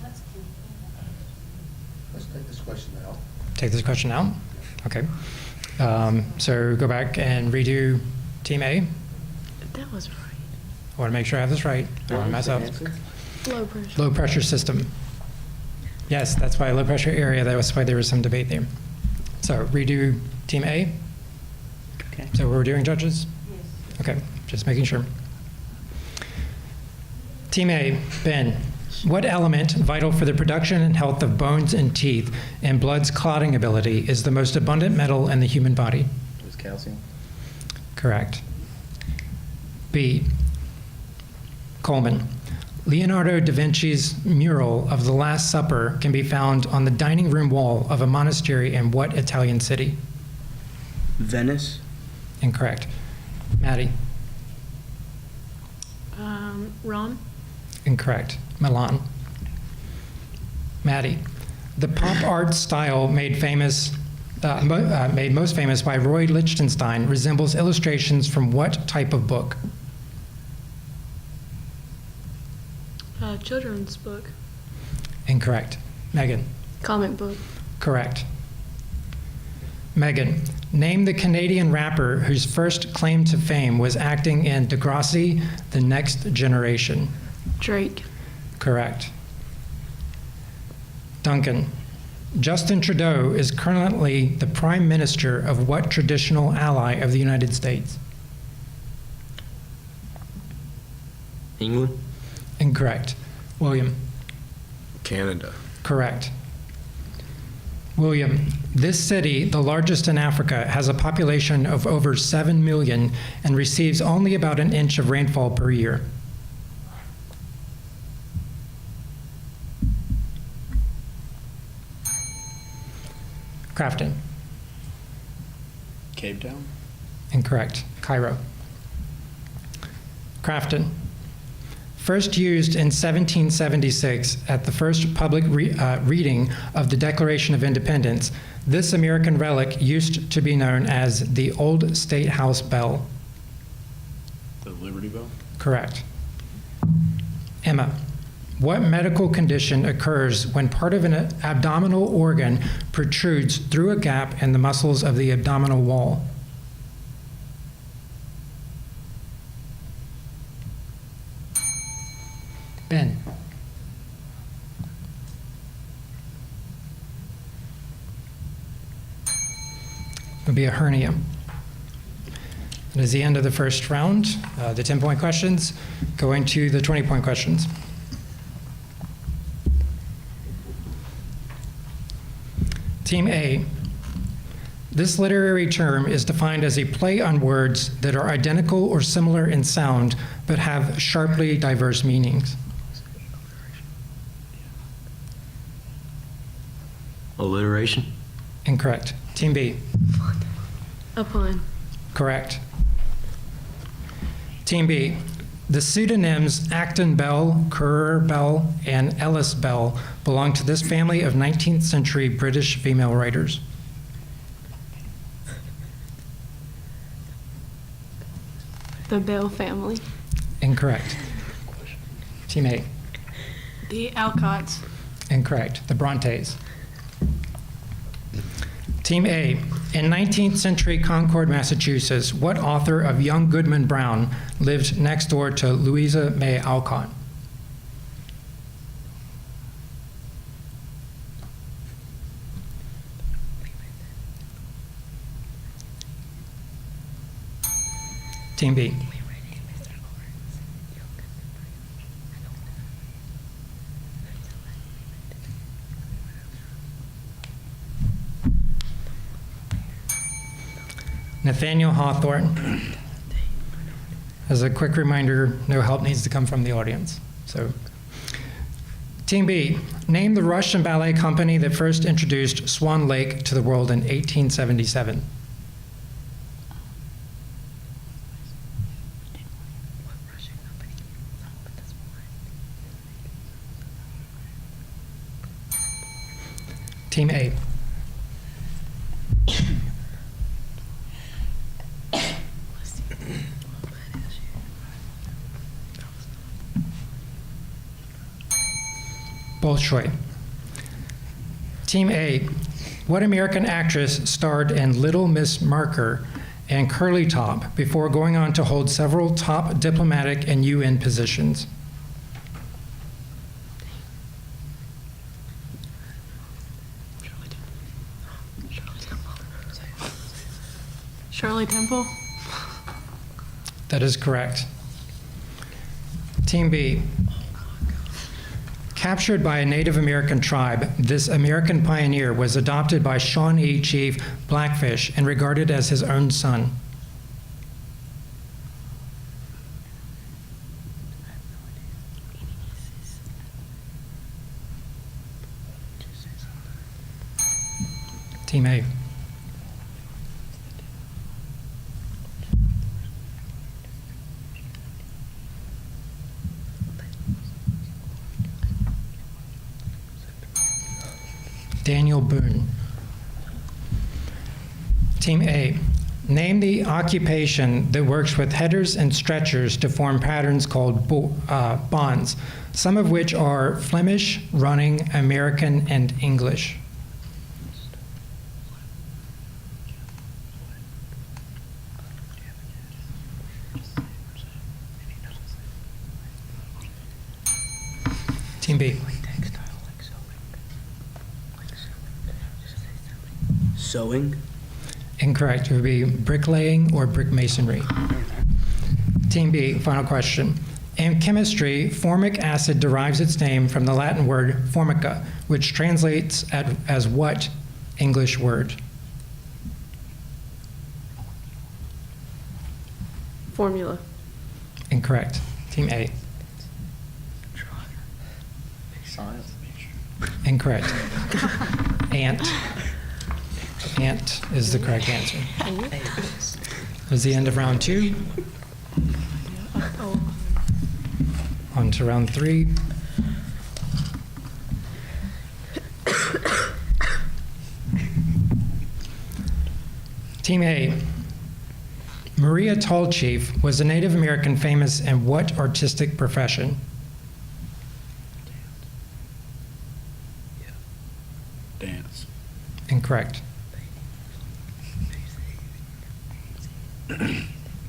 Let's take this question out. Take this question out? Okay. So go back and redo Team A. That was right. I want to make sure I have this right. I don't want to mess up. Low pressure. Low pressure system. Yes, that's why low pressure area. That was why there was some debate there. So redo Team A. Okay. So we're doing judges? Yes. Okay, just making sure. Team A, Ben. What element, vital for the production and health of bones and teeth and blood's clotting ability, is the most abundant metal in the human body? It was calcium. Correct. B, Coleman. Leonardo da Vinci's mural of the Last Supper can be found on the dining room wall of a monastery in what Italian city? Venice. Incorrect. Maddie? Ron. Incorrect. Milan. Maddie. The pop art style made most famous by Roy Lichtenstein resembles illustrations from what type of book? Children's book. Incorrect. Megan. Comic book. Correct. Megan. Name the Canadian rapper whose first claim to fame was acting in Degrassi, The Next Generation. Drake. Correct. Duncan. Justin Trudeau is currently the Prime Minister of what traditional ally of the United States? England. Incorrect. William. Canada. Correct. William, this city, the largest in Africa, has a population of over 7 million and receives only about an inch of rainfall per year. Crafton. Cape Town. Incorrect. Cairo. Crafton. First used in 1776 at the first public reading of the Declaration of Independence, this American relic used to be known as the Old State House Bell. The Liberty Bell? Correct. Emma, what medical condition occurs when part of an abdominal organ protrudes through a gap in the muscles of the abdominal wall? Ben. It would be a hernia. That is the end of the first round. The 10-point questions. Going to the 20-point questions. Team A. This literary term is defined as a play on words that are identical or similar in sound but have sharply diverse meanings. Alliteration? Incorrect. Team B. A pun. Correct. Team B. The pseudonyms Acton Bell, Currer Bell, and Ellis Bell belong to this family of 19th century British female writers. The Bell family. Incorrect. Team A. The Alcotts. Incorrect. The Brontes. Team A. In 19th century Concord, Massachusetts, what author of Young Goodman Brown lived next door to Louisa May Alcott? Team B. Nathaniel Hawthorne. As a quick reminder, no help needs to come from the audience. So, Team B, name the Russian ballet company that first introduced Swan Lake to the world in 1877. Team A. Bolshoi. Team A. What American actress starred in Little Miss Marker and Curly Top before going on to hold several top diplomatic and UN positions? Shirley Temple. That is correct. Team B. Captured by a Native American tribe, this American pioneer was adopted by Shawnee Chief Blackfish and regarded as his own son. Team A. Daniel Boone. Team A. Name the occupation that works with headers and stretchers to form patterns called bonds, some of which are Flemish, running, American, and English. Team B. Sewing? Incorrect. It would be bricklaying or brick masonry. Team B, final question. In chemistry, formic acid derives its name from the Latin word formica, which translates as what English word? Formula. Incorrect. Team A. Science. Incorrect. Ant. Ant is the correct answer. That was the end of round 2. On to round 3. Team A. Maria Tallchief was a Native American famous in what artistic profession? Dance. Incorrect.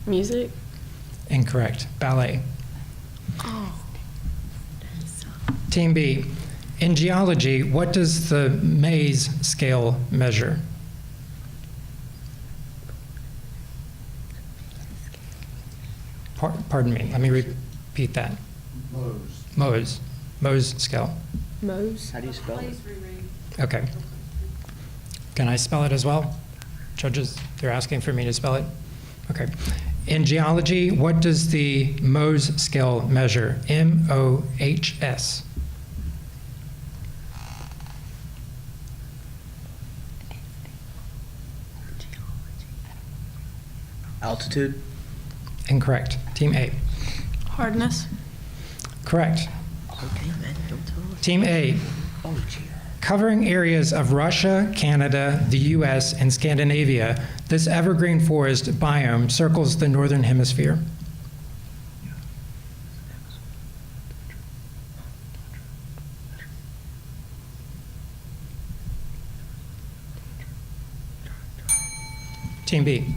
Music. Incorrect. Ballet. Oh. Team B. In geology, what does the Mays scale measure? Pardon me, let me repeat that. Mohs scale. Mose. How do you spell it? Please reread. Okay. Can I spell it as well? Judges, they're asking for me to spell it? Okay. In geology, what does the Mohs scale measure? M-O-H-S. Altitude. Incorrect. Team A. Hardness. Correct. Okay, man, don't tell us. Team A. Oh, gee. Covering areas of Russia, Canada, the US, and Scandinavia, this evergreen forest biome circles the northern hemisphere. Team B.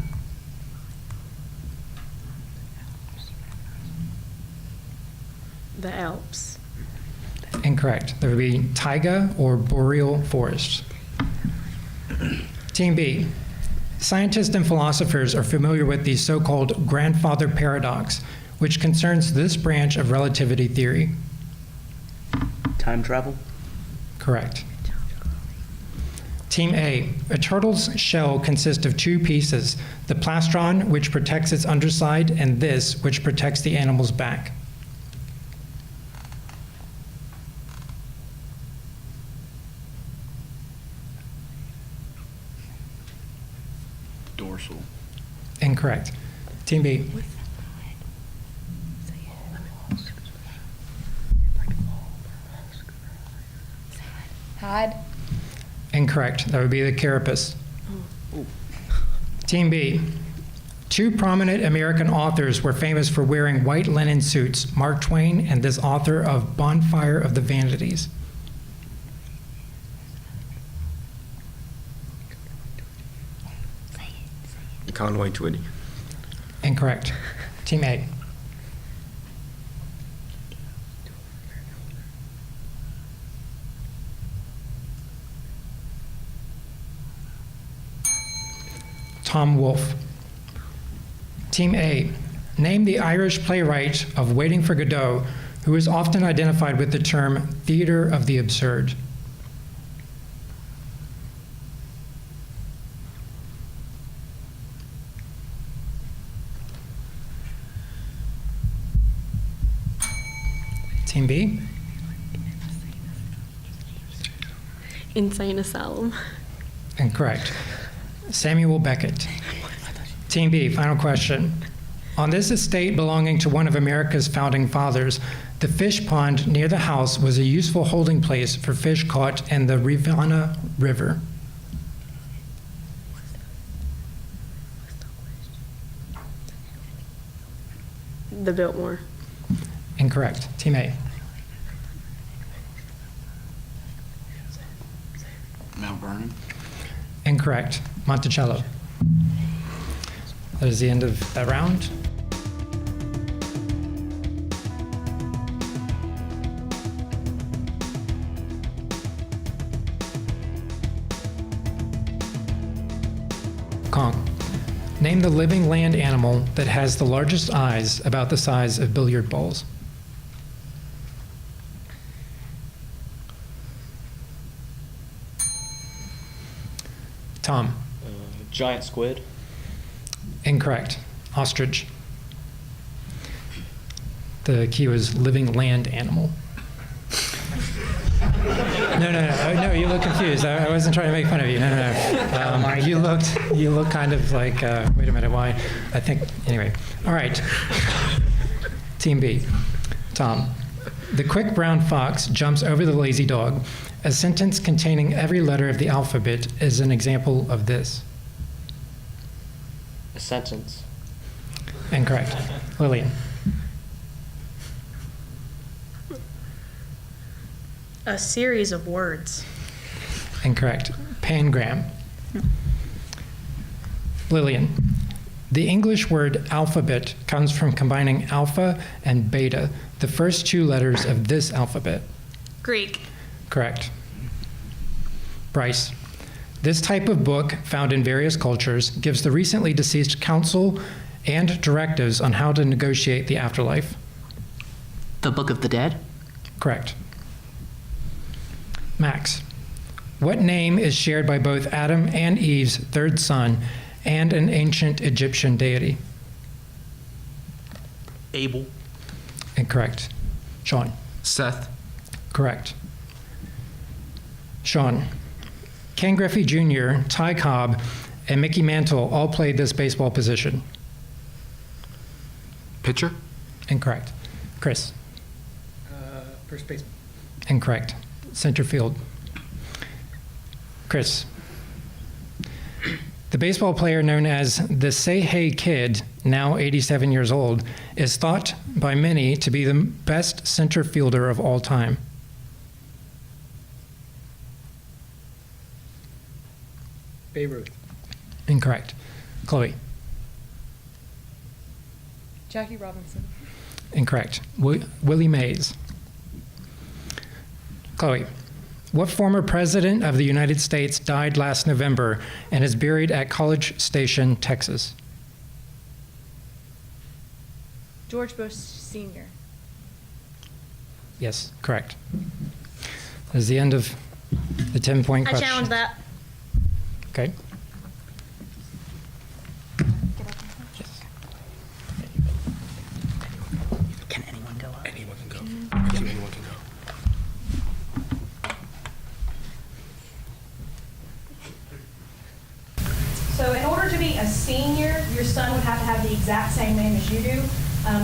The Alps. Incorrect. There would be taiga or boreal forest. Team B. Scientists and philosophers are familiar with the so-called grandfather paradox, which concerns this branch of relativity theory. Time travel. Correct. Team A. A turtle's shell consists of 2 pieces, the plastron, which protects its underside, and this, which protects the animal's back. Dorsal. Incorrect. Team B. Hide. Incorrect. That would be the carapace. Team B. 2 prominent American authors were famous for wearing white linen suits, Mark Twain and this author of Bonfire of the Vanities. Conway Twitty. Incorrect. Team A. Tom Wolfe. Team A. Name the Irish playwright of Waiting for Godot, who is often identified with the term theater of the absurd. Team B. Insane Asylum. Incorrect. Samuel Beckett. Team B, final question. On this estate belonging to one of America's founding fathers, the fish pond near the house was a useful holding place for fish caught in the Rivanna River. The Biltmore. Incorrect. Team A. Mount Vernon. Incorrect. Monticello. That is the end of that round. Kong. Name the living land animal that has the largest eyes about the size of billiard balls. Tom. Giant squid. Incorrect. Ostrich. The key was living land animal. No, you look confused. I wasn't trying to make fun of you. No. You look kind of like, wait a minute, why? I think, anyway. All right. Team B. Tom, The quick brown fox jumps over the lazy dog. A sentence containing every letter of the alphabet is an example of this. A sentence. Incorrect. Lillian. A series of words. Incorrect. Pangram. Lillian. The English word alphabet comes from combining alpha and beta, the first two letters of this alphabet. Greek. Correct. Bryce. This type of book, found in various cultures, gives the recently deceased counsel and directives on how to negotiate the afterlife. The Book of the Dead? Correct. Max. What name is shared by both Adam and Eve's third son and an ancient Egyptian deity? Abel. Incorrect. Sean. Seth. Correct. Sean. Ken Griffey Jr., Ty Cobb, and Mickey Mantle all played this baseball position. Pitcher. Incorrect. Chris. First baseman. Incorrect. Center field. Chris. The baseball player known as the Say Hey Kid, now 87 years old, is thought by many to be the best center fielder of all time. Babe Ruth. Incorrect. Chloe. Jackie Robinson. Incorrect. Willie Mays. Chloe. What former president of the United States died last November and is buried at College Station, Texas? George Bush Sr. Yes, correct. That is the end of the 10-point I question. challenge that. Okay. Can anyone go up? Anyone can go. Anyone can go. So in order to be a senior, your son would have to have the exact same name as you do.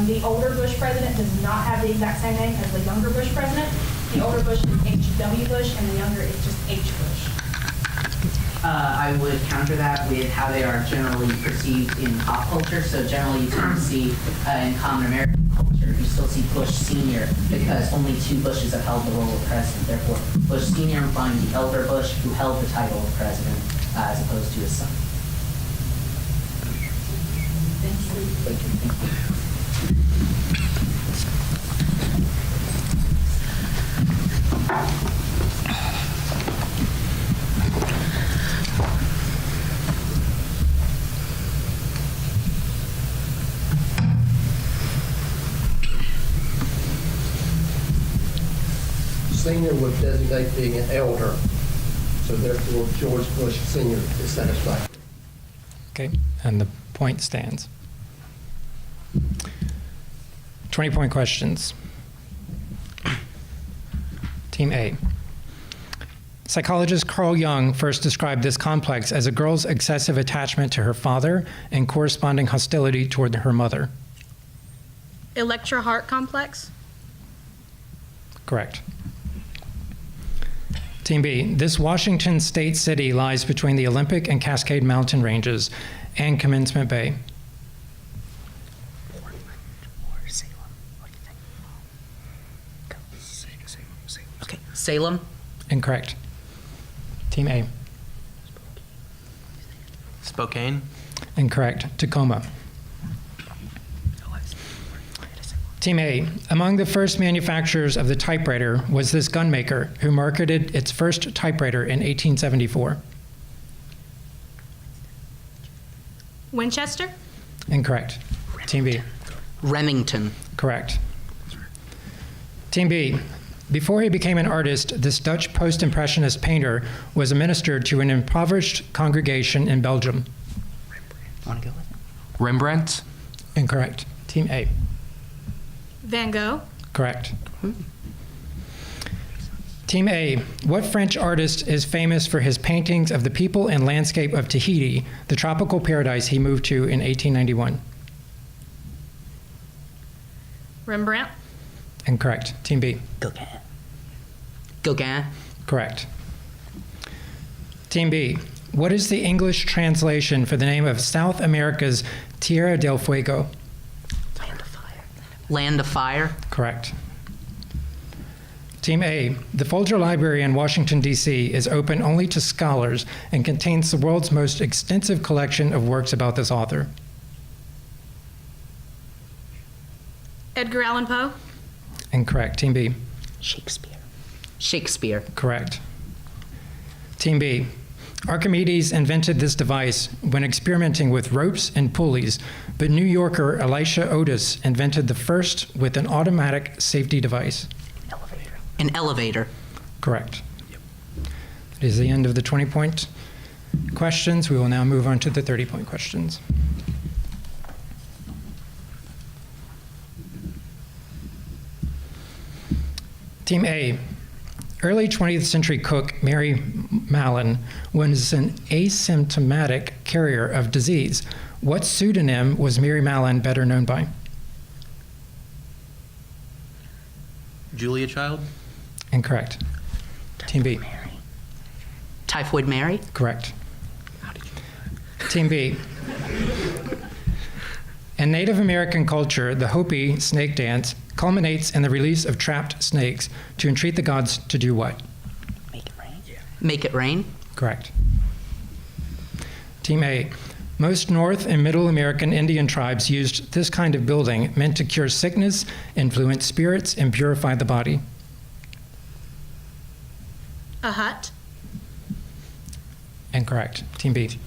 The older Bush president does not have the exact same name as the younger Bush president. The older Bush is H.W. Bush, and the younger is just H. Bush. I would counter that with how they are generally perceived in pop culture. So generally you tend to see in common American culture, you still see Bush Sr. because only two Bushes have held the role of president. Therefore, Bush Sr. implying the elder Bush who held the title of president as opposed to his son. Senior would designate being an elder, so therefore George Bush Senior is satisfactory. Okay, and the point stands. 20-point questions. Team A. Psychologist Carl Jung first described this complex as a girl's excessive attachment to her father and corresponding hostility toward her mother. Electra Heart Complex. Correct. Team B. This Washington state city lies between the Olympic and Cascade Mountain ranges and Commencement Bay. Portland or Salem? What do you think? Okay, Salem. Incorrect. Team A. Spokane. Incorrect. Tacoma. Team A. Among the first manufacturers of the typewriter was this gunmaker who marketed its first typewriter in 1874. Winchester. Incorrect. Team B. Remington. Correct. Team B. Before he became an artist, this Dutch post-impressionist painter was a minister to an impoverished congregation in Belgium. Want to go with it? Rembrandt. Incorrect. Team A. Van Gogh. Correct. Team A. What French artist is famous for his paintings of the people and landscape of Tahiti, the tropical paradise he moved to in 1891? Rembrandt. Incorrect. Team B. Gauguin. Correct. Team B. What is the English translation for the name of South America's Tierra del Fuego? Land of Fire. Correct. Team A. The Folger Library in Washington, D.C. is open only to scholars and contains the world's most extensive collection of works about this author. Edgar Allan Poe. Incorrect. Team B. Shakespeare. Correct. Team B. Archimedes invented this device when experimenting with ropes and pulleys, but New Yorker Elisha Otis invented the first with an automatic safety device. An elevator. Correct. That is the end of the 20-point questions. We will now move on to the 30-point questions. Team A. Early 20th century cook Mary Mallon was an asymptomatic carrier of disease. What pseudonym was Mary Mallon better known by? Julia Child? Incorrect. Team B. Typhoid Mary. Correct. Team B. In Native American culture, the Hopi snake dance culminates in the release of trapped snakes to entreat the gods to do what? Make it rain. Correct. Team A. Most North and Middle American Indian tribes used this kind of building meant to cure sickness, influence spirits, and purify the body. A hut. Incorrect. Team B.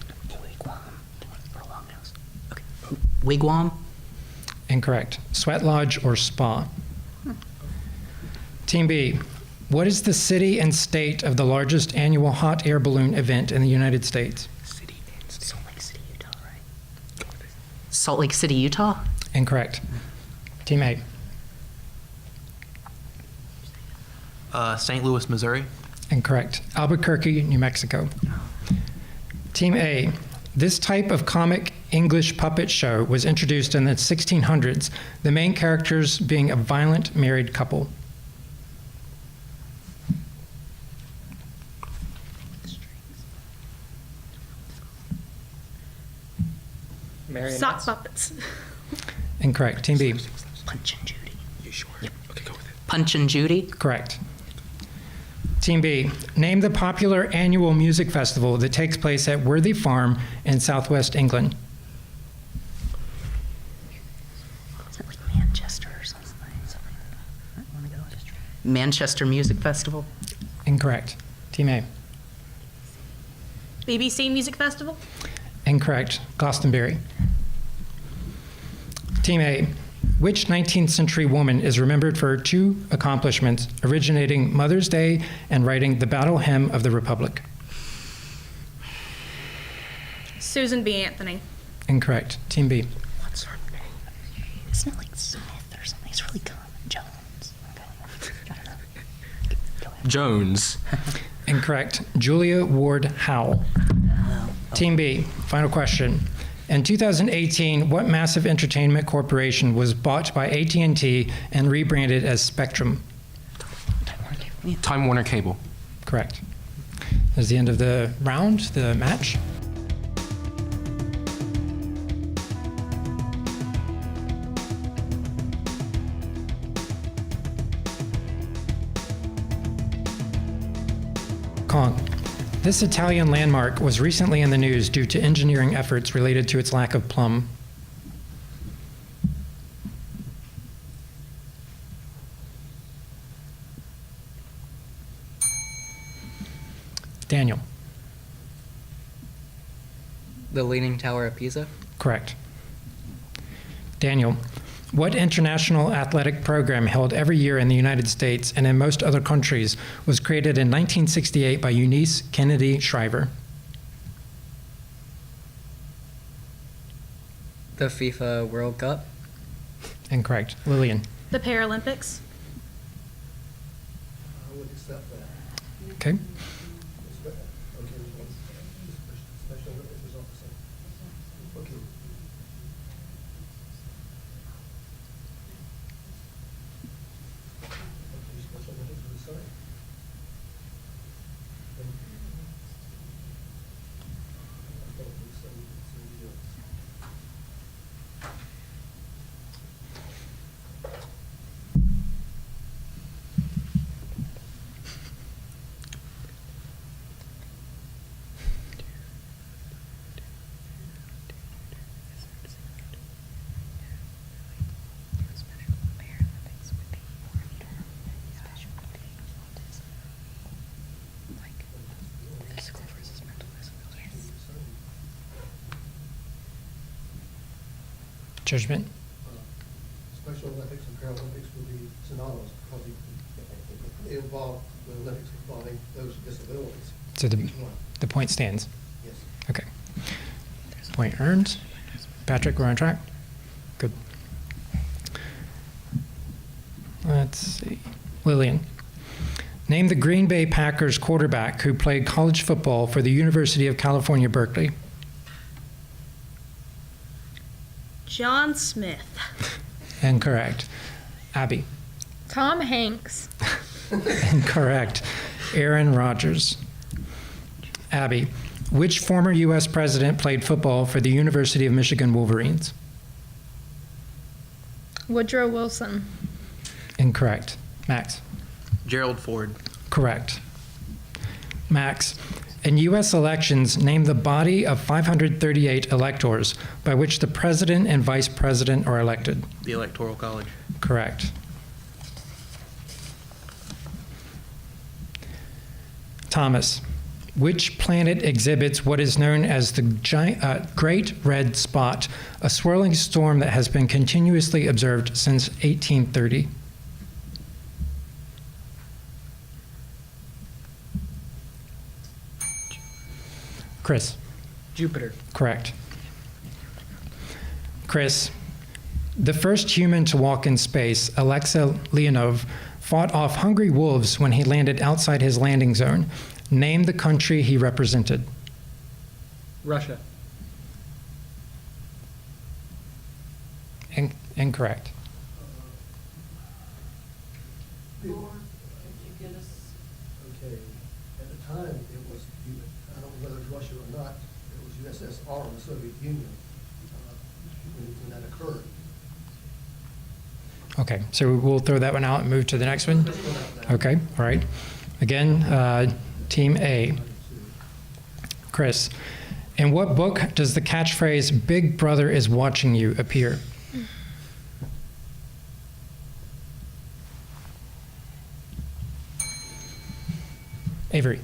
Wigwam. Incorrect. Sweat lodge or spa. Team B. What is the city and state of the largest annual hot air balloon event in the United States? Salt Lake City, Utah. Incorrect. Team A. St. Louis, Missouri. Incorrect. Albuquerque, New Mexico. Team A. This type of comic English puppet show was introduced in the 1600s, the main characters being a violent married couple. Sock puppets. Incorrect. Team B. Punch and Judy. You sure? Yep. Okay, go with it. Punch and Judy. Correct. Team B. Name the popular annual music festival that takes place at Worthy Farm in southwest England. Is it like Manchester or something? Manchester Music Festival. Incorrect. Team A. BBC Music Festival. Incorrect. Glastonbury. Team A. Which 19th century woman is remembered for her two accomplishments, originating Mother's Day and writing the Battle Hymn of the Republic? Susan B. Anthony. Incorrect. Team B. What's her name? Isn't it like Smith or something? It's really common. Jones. Okay. I don't know. Jones. Incorrect. Julia Ward Howe. Team B. Final question. In 2018, what massive entertainment corporation was bought by AT&T and rebranded as Spectrum? Time Warner Cable. Correct. That's the end of the round, the match. Kong. This Italian landmark was recently in the news due to engineering efforts related to its lack of plumb. Daniel. The Leaning Tower of Pisa. Correct. Daniel. What international athletic program held every year in the United States and in most other countries was created in 1968 by Eunice Kennedy Shriver? The FIFA World Cup. Incorrect. Lillian. The Paralympics. I would accept that. Okay. Okay. judgment. Special Olympics and Paralympics would be synonymous because they involve the Olympics involving those disabilities. So Each one. the point stands. Yes. Okay. Point earned. Patrick, we're on track? Good. Let's see. Lillian. Name the Green Bay Packers quarterback who played college football for the University of California, Berkeley. John Smith. Incorrect. Abby. Tom Hanks. Incorrect. Aaron Rodgers. Abby. Which former U.S. president played football for the University of Michigan Wolverines? Woodrow Wilson. Incorrect. Max. Gerald Ford. Correct. Max. In U.S. elections, name the body of 538 electors by which the president and vice president are elected. The Electoral College. Correct. Thomas. Which planet exhibits what is known as the Great Red Spot, a swirling storm that has been continuously observed since 1830? Chris. Jupiter. Correct. Chris. The first human to walk in space, Alexei Leonov, fought off hungry wolves when he landed outside his landing zone. Name the country he represented. Russia. Incorrect. Okay, at the time, it was, I don't know whether it was Russia or not, it was USSR, the Soviet Union, when that occurred. Okay, so we'll throw that one out and move to the next one. Okay, all right. Again, Team A. Chris, in what book does the catchphrase, "Big Brother is watching you," appear? Avery.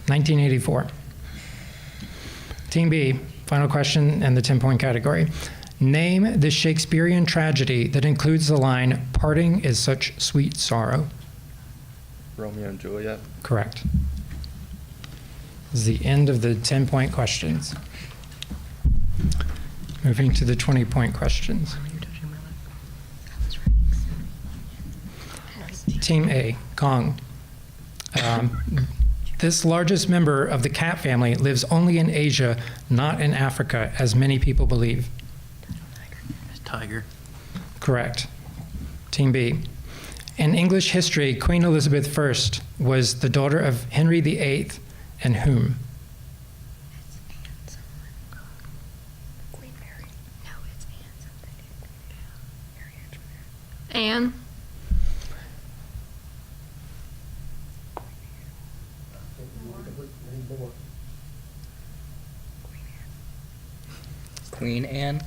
(1984). Team B, final question in the 10-point category. Name the Shakespearean tragedy that includes the line, "Parting is such sweet sorrow." Romeo and Juliet. Correct. This is the end of the 10-point questions. Moving to the 20-point questions. Team A, Kong. This largest member of the cat family lives only in Asia, not in Africa, as many people believe. Tiger. Correct. Team B. In English history, Queen Elizabeth I was the daughter of Henry VIII and whom? Queen Mary. No, it's Anne something. Anne. Queen Anne.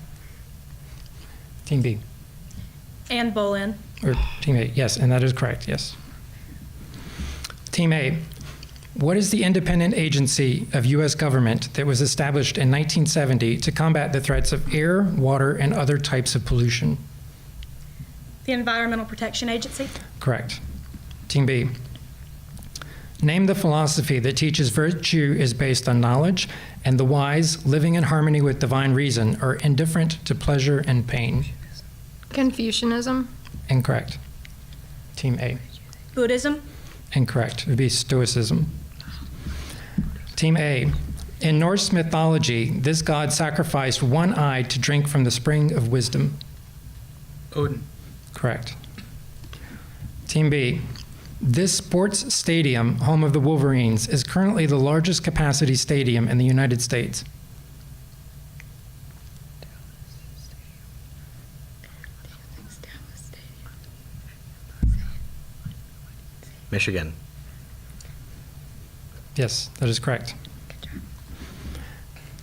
Team B. Anne Boleyn. Or Team A, yes, and that is correct, yes. Team A. What is the independent agency of U.S. government that was established in 1970 to combat the threats of air, water, and other types of pollution? The Environmental Protection Agency. Correct. Team B. Name the philosophy that teaches virtue is based on knowledge, and the wise, living in harmony with divine reason, are indifferent to pleasure and pain. Confucianism. Incorrect. Team A. Buddhism. Incorrect. It would be Stoicism. Team A. In Norse mythology, this god sacrificed one eye to drink from the spring of wisdom. Odin. Correct. Team B. This sports stadium, home of the Wolverines, is currently the largest capacity stadium in the United States. Michigan. Yes, that is correct.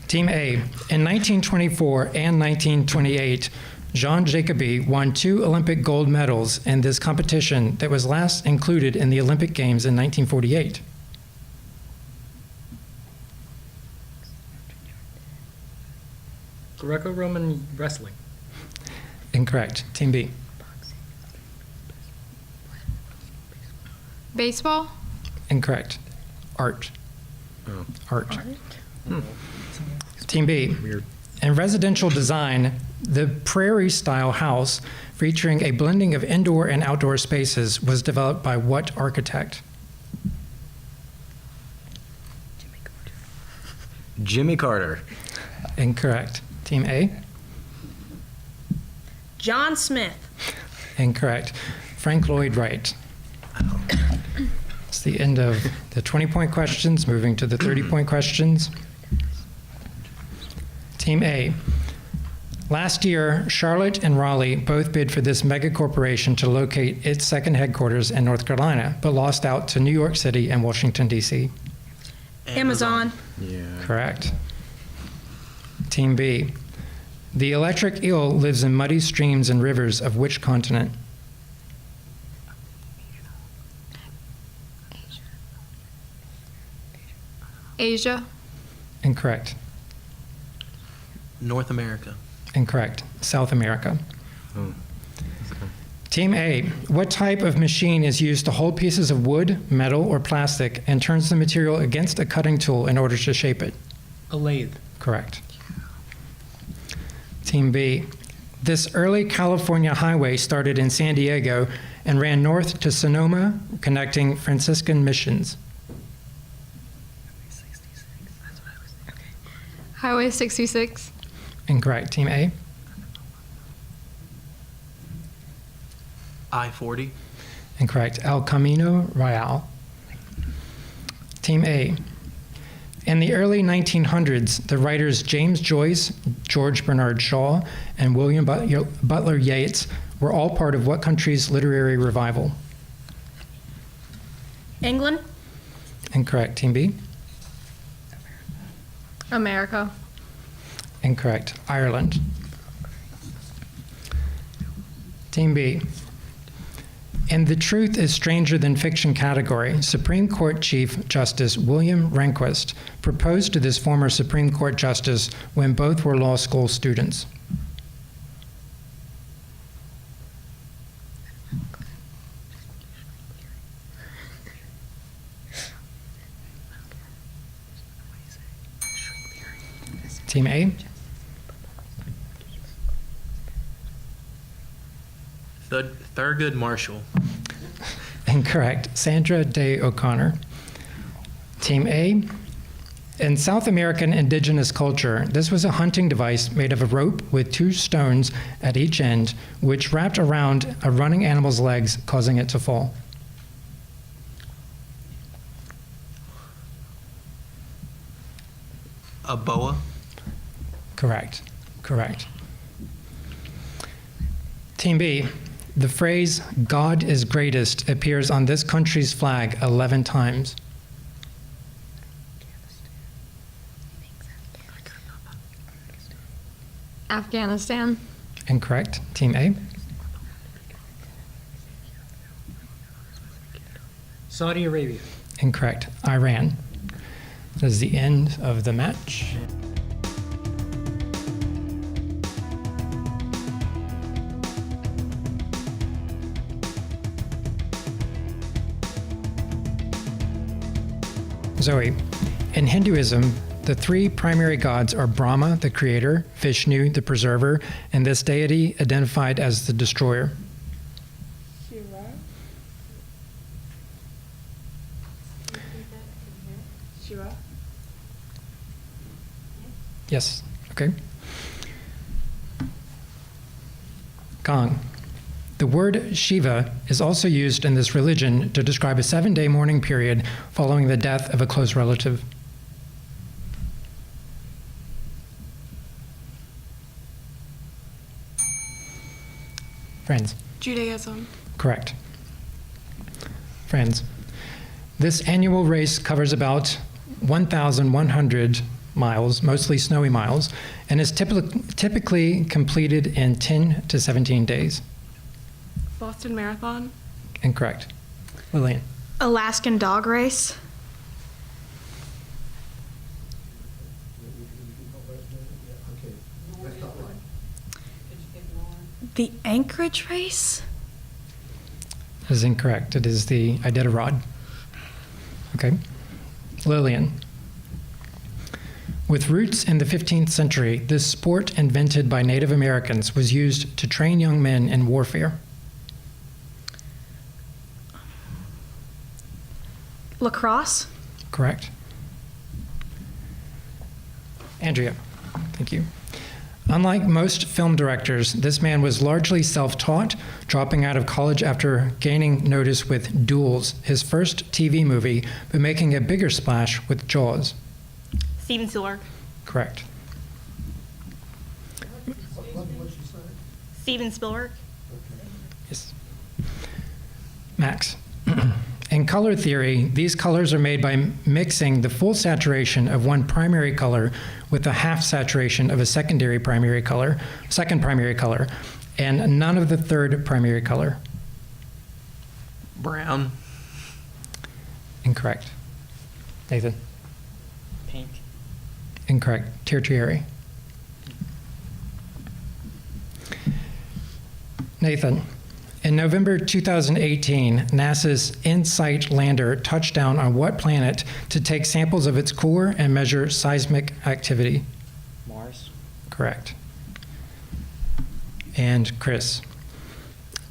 Team A. In 1924 and 1928, Jean Jacobi won 2 Olympic gold medals in this competition that was last included in the Olympic Games in 1948. Greco-Roman wrestling. Incorrect. Team B. Baseball? Incorrect. Art. Oh. Art. Team B. Weird. In residential design, the prairie-style house, featuring a blending of indoor and outdoor spaces, was developed by what architect? Jimmy Carter. Incorrect. Team A? John Smith. Incorrect. Frank Lloyd Wright. It's the end of the 20-point questions, moving to the 30-point questions. Team A. Last year, Charlotte and Raleigh both bid for this mega corporation to locate its second headquarters in North Carolina, but lost out to New York City and Washington, D.C. Amazon. Yeah. Correct. Team B. The electric eel lives in muddy streams and rivers of which continent? Asia? Incorrect. North America. Incorrect. South America. Oh. Team A. What type of machine is used to hold pieces of wood, metal, or plastic and turns the material against a cutting tool in order to shape it? A lathe. Correct. Team B. This early California highway started in San Diego and ran north to Sonoma, connecting Franciscan missions. Highway 66? Incorrect. Team A. I-40. Incorrect. El Camino Real. Team A. In the early 1900s, the writers James Joyce, George Bernard Shaw, and William Butler Yeats were all part of what country's literary revival? England. Incorrect. Team B. America? Incorrect. Ireland. Team B. In the Truth is Stranger Than Fiction category, Supreme Court Chief Justice William Rehnquist proposed to this former Supreme Court justice when both were law school students. Team A. Thurgood Marshall. Incorrect. Sandra Day O'Connor. Team A. In South American indigenous culture, this was a hunting device made of a rope with two stones at each end, which wrapped around a running animal's legs, causing it to fall. A boa. Correct. Correct. Team B. The phrase, God is greatest, appears on this country's flag 11 times. Afghanistan? Incorrect. Team A. Saudi Arabia. Incorrect. Iran. That is the end of the match. Zoe, in Hinduism, the three primary gods are Brahma, the creator, Vishnu, the preserver, and this deity identified as the destroyer. Shiva. Yes. Okay. Gong. The word Shiva is also used in this religion to describe a 7-day mourning period following the death of a close relative. Friends. Judaism. Correct. Friends. This annual race covers about 1,100 miles, mostly snowy miles, and is typically completed in 10 to 17 days. Boston Marathon. Incorrect. Lillian. Alaskan dog race. Okay. The Anchorage race? That is incorrect. It is the Iditarod. Okay. Lillian. With roots in the 15th century, this sport invented by Native Americans was used to train young men in warfare. Lacrosse? Correct. Andrea, thank you. Unlike most film directors, this man was largely self-taught, dropping out of college after gaining notice with Duels, his first TV movie, but making a bigger splash with Jaws. Steven Spielberg. Correct. What'd you say? Steven Spielberg. Yes. Max. In color theory, these colors are made by mixing the full saturation of one primary color with a half saturation of a second primary color, and none of the third primary color. Brown. Incorrect. Nathan. Pink. Incorrect. Tertiary. Nathan. In November 2018, NASA's InSight lander touched down on what planet to take samples of its core and measure seismic activity? Mars. Correct. And Chris.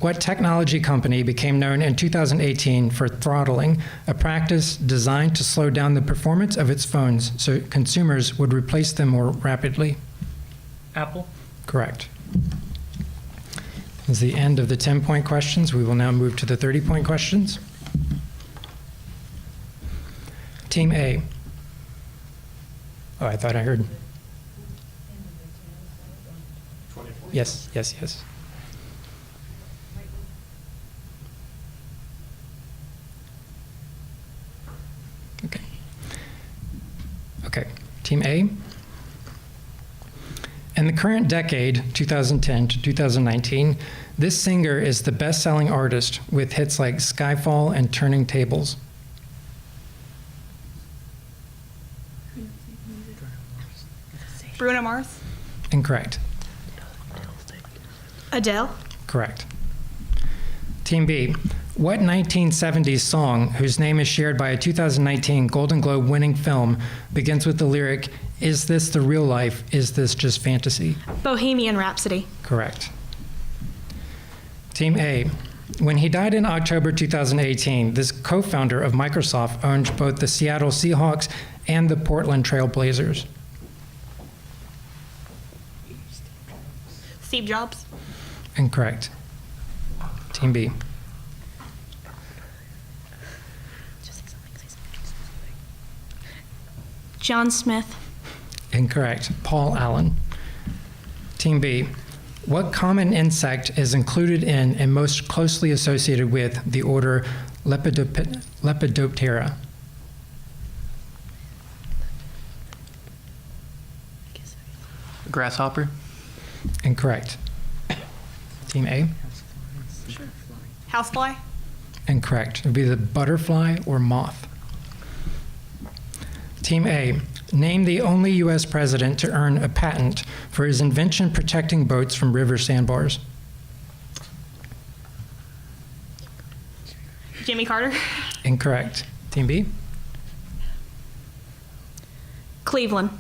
What technology company became known in 2018 for throttling, a practice designed to slow down the performance of its phones so consumers would replace them more rapidly? Apple. Correct. This is the end of the 10-point questions. We will now move to the 30-point questions. Team A. Oh, I thought I heard. Yes, yes, yes. Okay. Okay. Team A. In the current decade, 2010 to 2019, this singer is the best-selling artist with hits like Skyfall and Turning Tables. Bruno Mars. Incorrect. Adele? Correct. Team B. What 1970s song, whose name is shared by a 2019 Golden Globe winning film, begins with the lyric, "Is this the real life? Is this just fantasy?" Bohemian Rhapsody. Correct. Team A. When he died in October 2018, this co-founder of Microsoft owned both the Seattle Seahawks and the Portland Trail Blazers. Steve Jobs. Incorrect. Team B. John Smith. Incorrect. Paul Allen. Team B. What common insect is included in and most closely associated with the order Lepidoptera? Grasshopper. Incorrect. Team A. Housefly. Incorrect. It would be the butterfly or moth. Team A. Name the only U.S. president to earn a patent for his invention protecting boats from river sandbars. Jimmy Carter. Incorrect. Team B. Cleveland.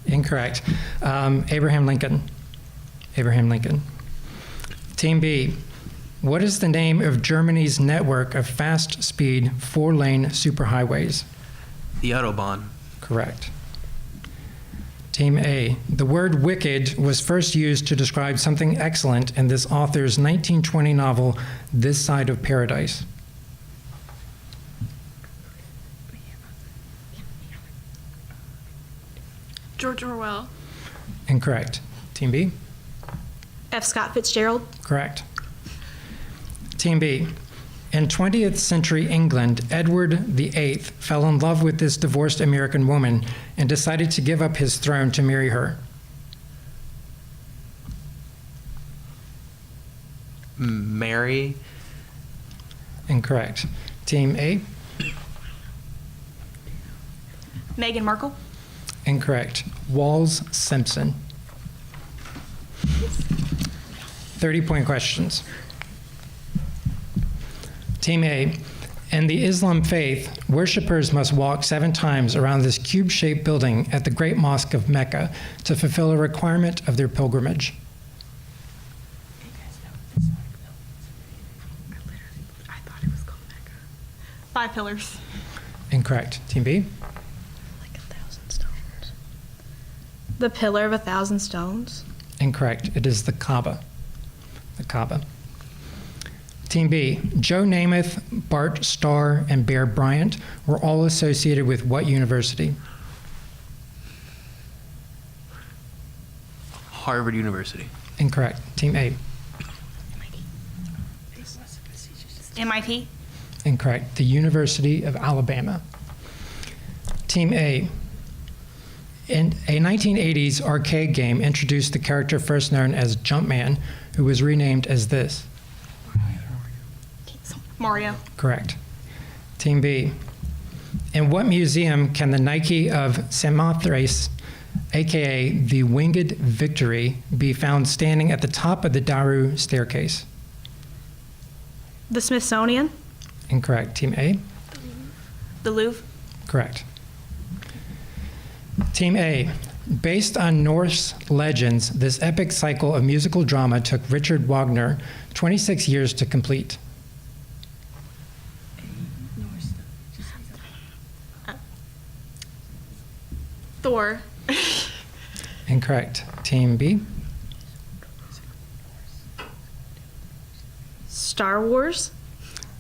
Incorrect. Abraham Lincoln. Abraham Lincoln. Team B. What is the name of Germany's network of fast-speed, four-lane superhighways? The Autobahn. Correct. Team A. The word wicked was first used to describe something excellent in this author's 1920 novel, This Side of Paradise. George Orwell. Incorrect. Team B. F. Scott Fitzgerald. Correct. Team B. In 20th century England, Edward VIII fell in love with this divorced American woman and decided to give up his throne to marry her. Mary. Incorrect. Team A. Meghan Markle. Incorrect. Walls Simpson. 30-point questions. Team A. In the Islam faith, worshippers must walk 7 times around this cube-shaped building at the Great Mosque of Mecca to fulfill a requirement of their pilgrimage. I thought it was called Mecca. 5 pillars. Incorrect. Team B. Like 1,000 stones. The pillar of 1,000 stones. Incorrect. It is the Kaaba. The Kaaba. Team B. Joe Namath, Bart Starr, and Bear Bryant were all associated with what university? Harvard University. Incorrect. Team A. MIT. Incorrect. The University of Alabama. Team A. In a 1980s arcade game introduced the character first known as Jumpman, who was renamed as this. Mario. Correct. Team B. In what museum can the Nike of Samothrace, aka the Winged Victory, be found standing at the top of the Daru staircase? The Smithsonian. Incorrect. Team A. The Louvre. Correct. Team A. Based on Norse legends, this epic cycle of musical drama took Richard Wagner 26 years to complete. Thor. Incorrect. Team B. Star Wars.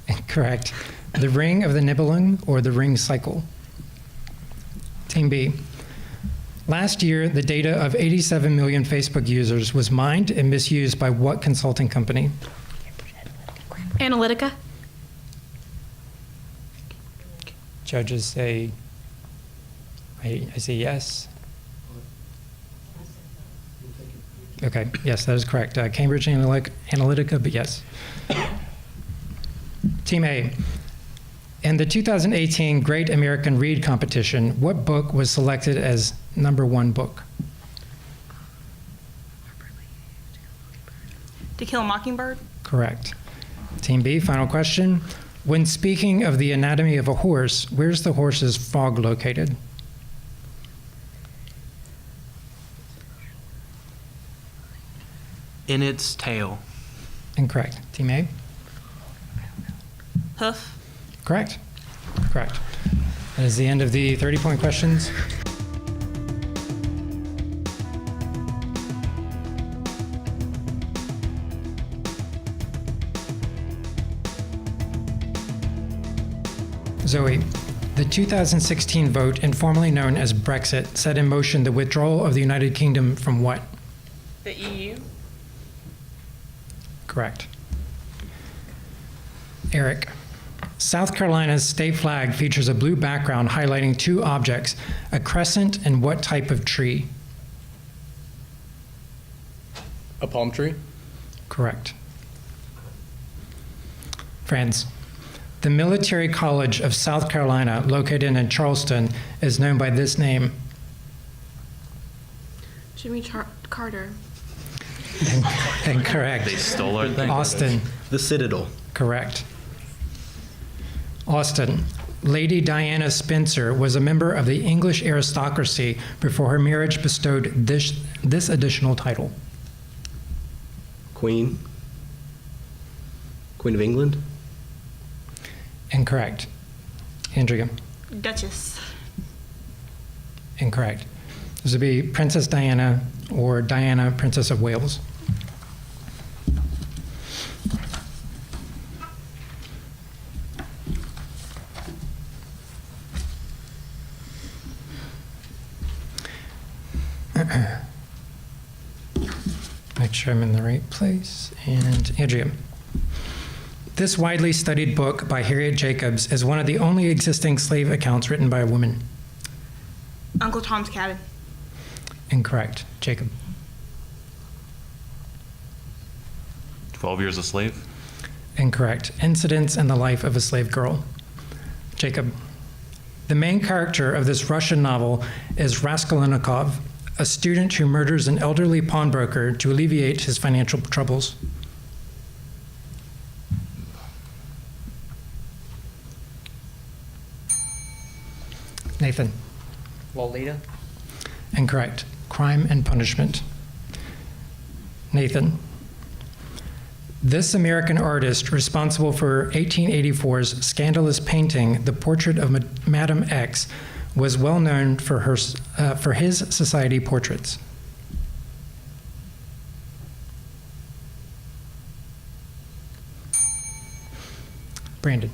Incorrect. The Ring of the Nibelung or the Ring Cycle. Team B. Last year, the data of 87 million Facebook users was mined and misused by what consulting company? Analytica. Judges say, I say yes. Okay, yes, that is correct. Cambridge Analytica, but yes. Team A. In the 2018 Great American Read Competition, what book was selected as #1 book? To Kill a Mockingbird. Correct. Team B, final question. When speaking of the anatomy of a horse, where's the horse's frog located? In its tail. Incorrect. Team A? Hoof. Correct. Correct. That is the end of the 30-point questions. Zoe, the 2016 vote, informally known as Brexit, set in motion the withdrawal of the United Kingdom from what? The EU. Correct. Eric, South Carolina's state flag features a blue background highlighting 2 objects, a crescent and what type of tree? A palm tree? Correct. Friends, the Military College of South Carolina, located in Charleston, is known by this name. Jimmy Carter. Incorrect. They stole our thing. Austin. The Citadel. Correct. Austin, Lady Diana Spencer was a member of the English aristocracy before her marriage bestowed this additional title. Queen. Queen of England. Incorrect. Andrea. Duchess. Incorrect. This would be Princess Diana or Diana, Princess of Wales. Make sure I'm in the right place. And Andrea. This widely studied book by Harriet Jacobs is one of the only existing slave accounts written by a woman. Uncle Tom's Cabin. Incorrect. Jacob. 12 Years a Slave. Incorrect. Incidents in the Life of a Slave Girl. Jacob. The main character of this Russian novel is Raskolnikov, a student who murders an elderly pawnbroker to alleviate his financial troubles? Nathan. Lolita. Incorrect. Crime and Punishment. Nathan. This American artist, responsible for 1884's scandalous painting, The Portrait of Madame X, was well known for his society portraits. Brandon.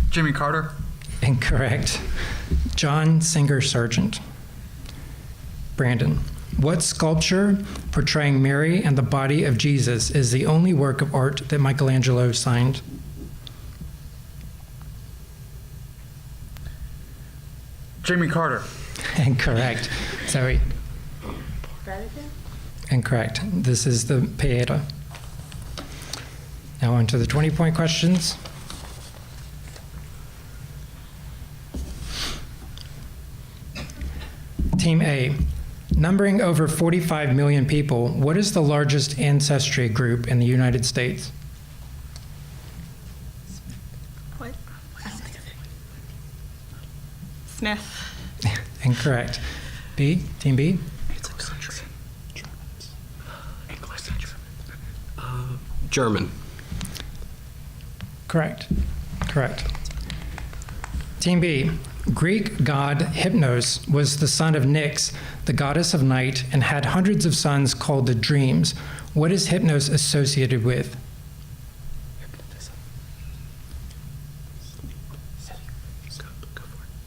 Jimmy Carter. Incorrect. John Singer Sargent. Brandon. What sculpture portraying Mary and the body of Jesus is the only work of art that Michelangelo signed? Jimmy Carter. Incorrect. Zoe. Incorrect. This is the Pieta. Now on to the 20-point questions. Team A. Numbering over 45 million people, what is the largest ancestry group in the United States? What? I don't think of it. Smith. Incorrect. B. Team B. German. Correct. Correct. Team B. Greek god Hypnos was the son of Nyx, the goddess of night, and had hundreds of sons called the Dreams. What is Hypnos associated with?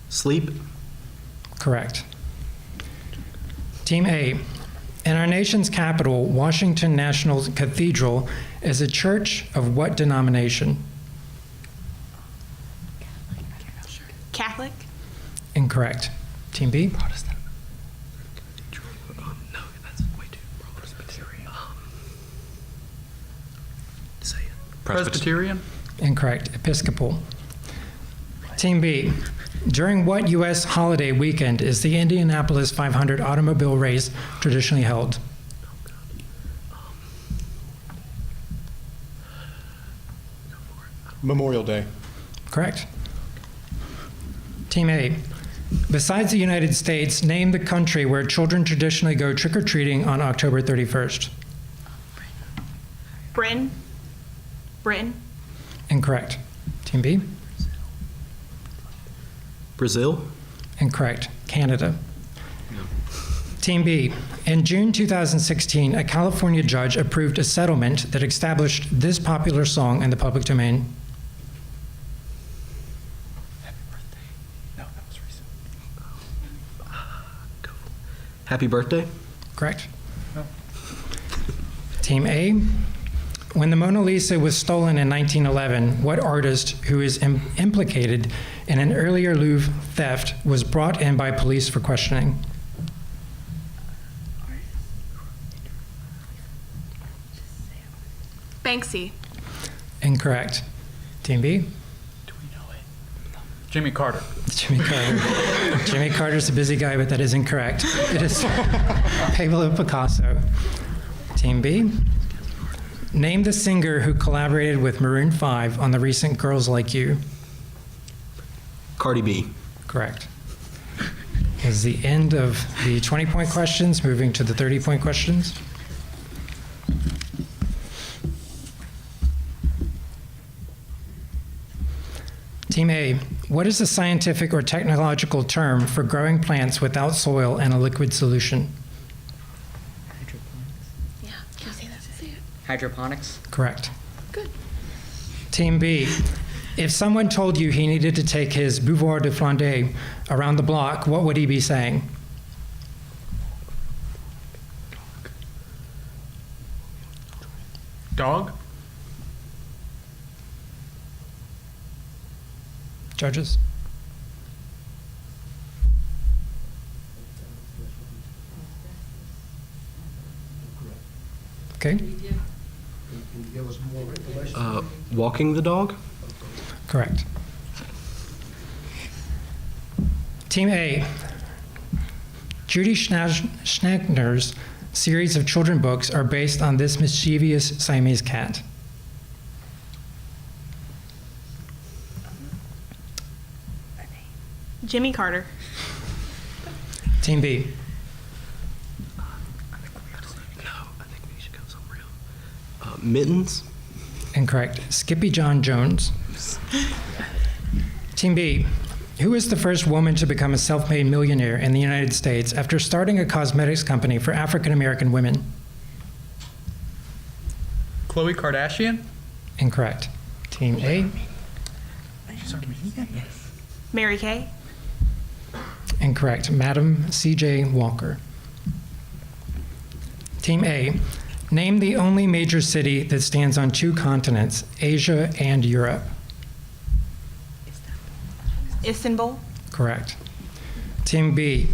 Sleep. Correct. Team A. In our nation's capital, Washington National Cathedral is a church of what denomination? Catholic. Incorrect. Team B. Protestant. No, that's way too Presbyterian. Say it. Presbyterian. Incorrect. Episcopal. Team B. During what U.S. holiday weekend is the Indianapolis 500 automobile race traditionally held? Memorial Day. Correct. Team A. Besides the United States, name the country where children traditionally go trick-or-treating on October 31st. Britain. Britain. Incorrect. Team B. Brazil. Incorrect. Canada. Team B. In June 2016, a California judge approved a settlement that established this popular song in the public domain. Happy birthday. Correct. Team A. When the Mona Lisa was stolen in 1911, what artist who is implicated in an earlier Louvre theft was brought in by police for questioning? Banksy. Incorrect. Team B. Jimmy Carter. Jimmy Carter. Jimmy Carter's a busy guy, but that is incorrect. It is Pablo Picasso. Team B. Name the singer who collaborated with Maroon 5 on the recent Girls Like You. Cardi B. Correct. This is the end of the 20-point questions, moving to the 30-point questions. Team A, what is the scientific or technological term for growing plants without soil and a liquid solution? Yeah, can you say that? Say it. Hydroponics. Correct. Good. Team B, if someone told you he needed to take his Beauvoir de Flandre around the block, what would he be saying? Dog. Judges? Okay. Can you give us more information? Walking the dog. Correct. Team A, Judy Schnackner's series of children books are based on this mischievous Siamese cat? Jimmy Carter. Team B. No, I think we should go somewhere else. Mittens. Incorrect. Skippy John Jones. Team B. Who is the first woman to become a self-made millionaire in the United States after starting a cosmetics company for African American women? Khloe Kardashian. Incorrect. Team A. Mary Kay. Incorrect. Madam C.J. Walker. Team A. Name the only major city that stands on two continents, Asia and Europe. Istanbul. Correct. Team B.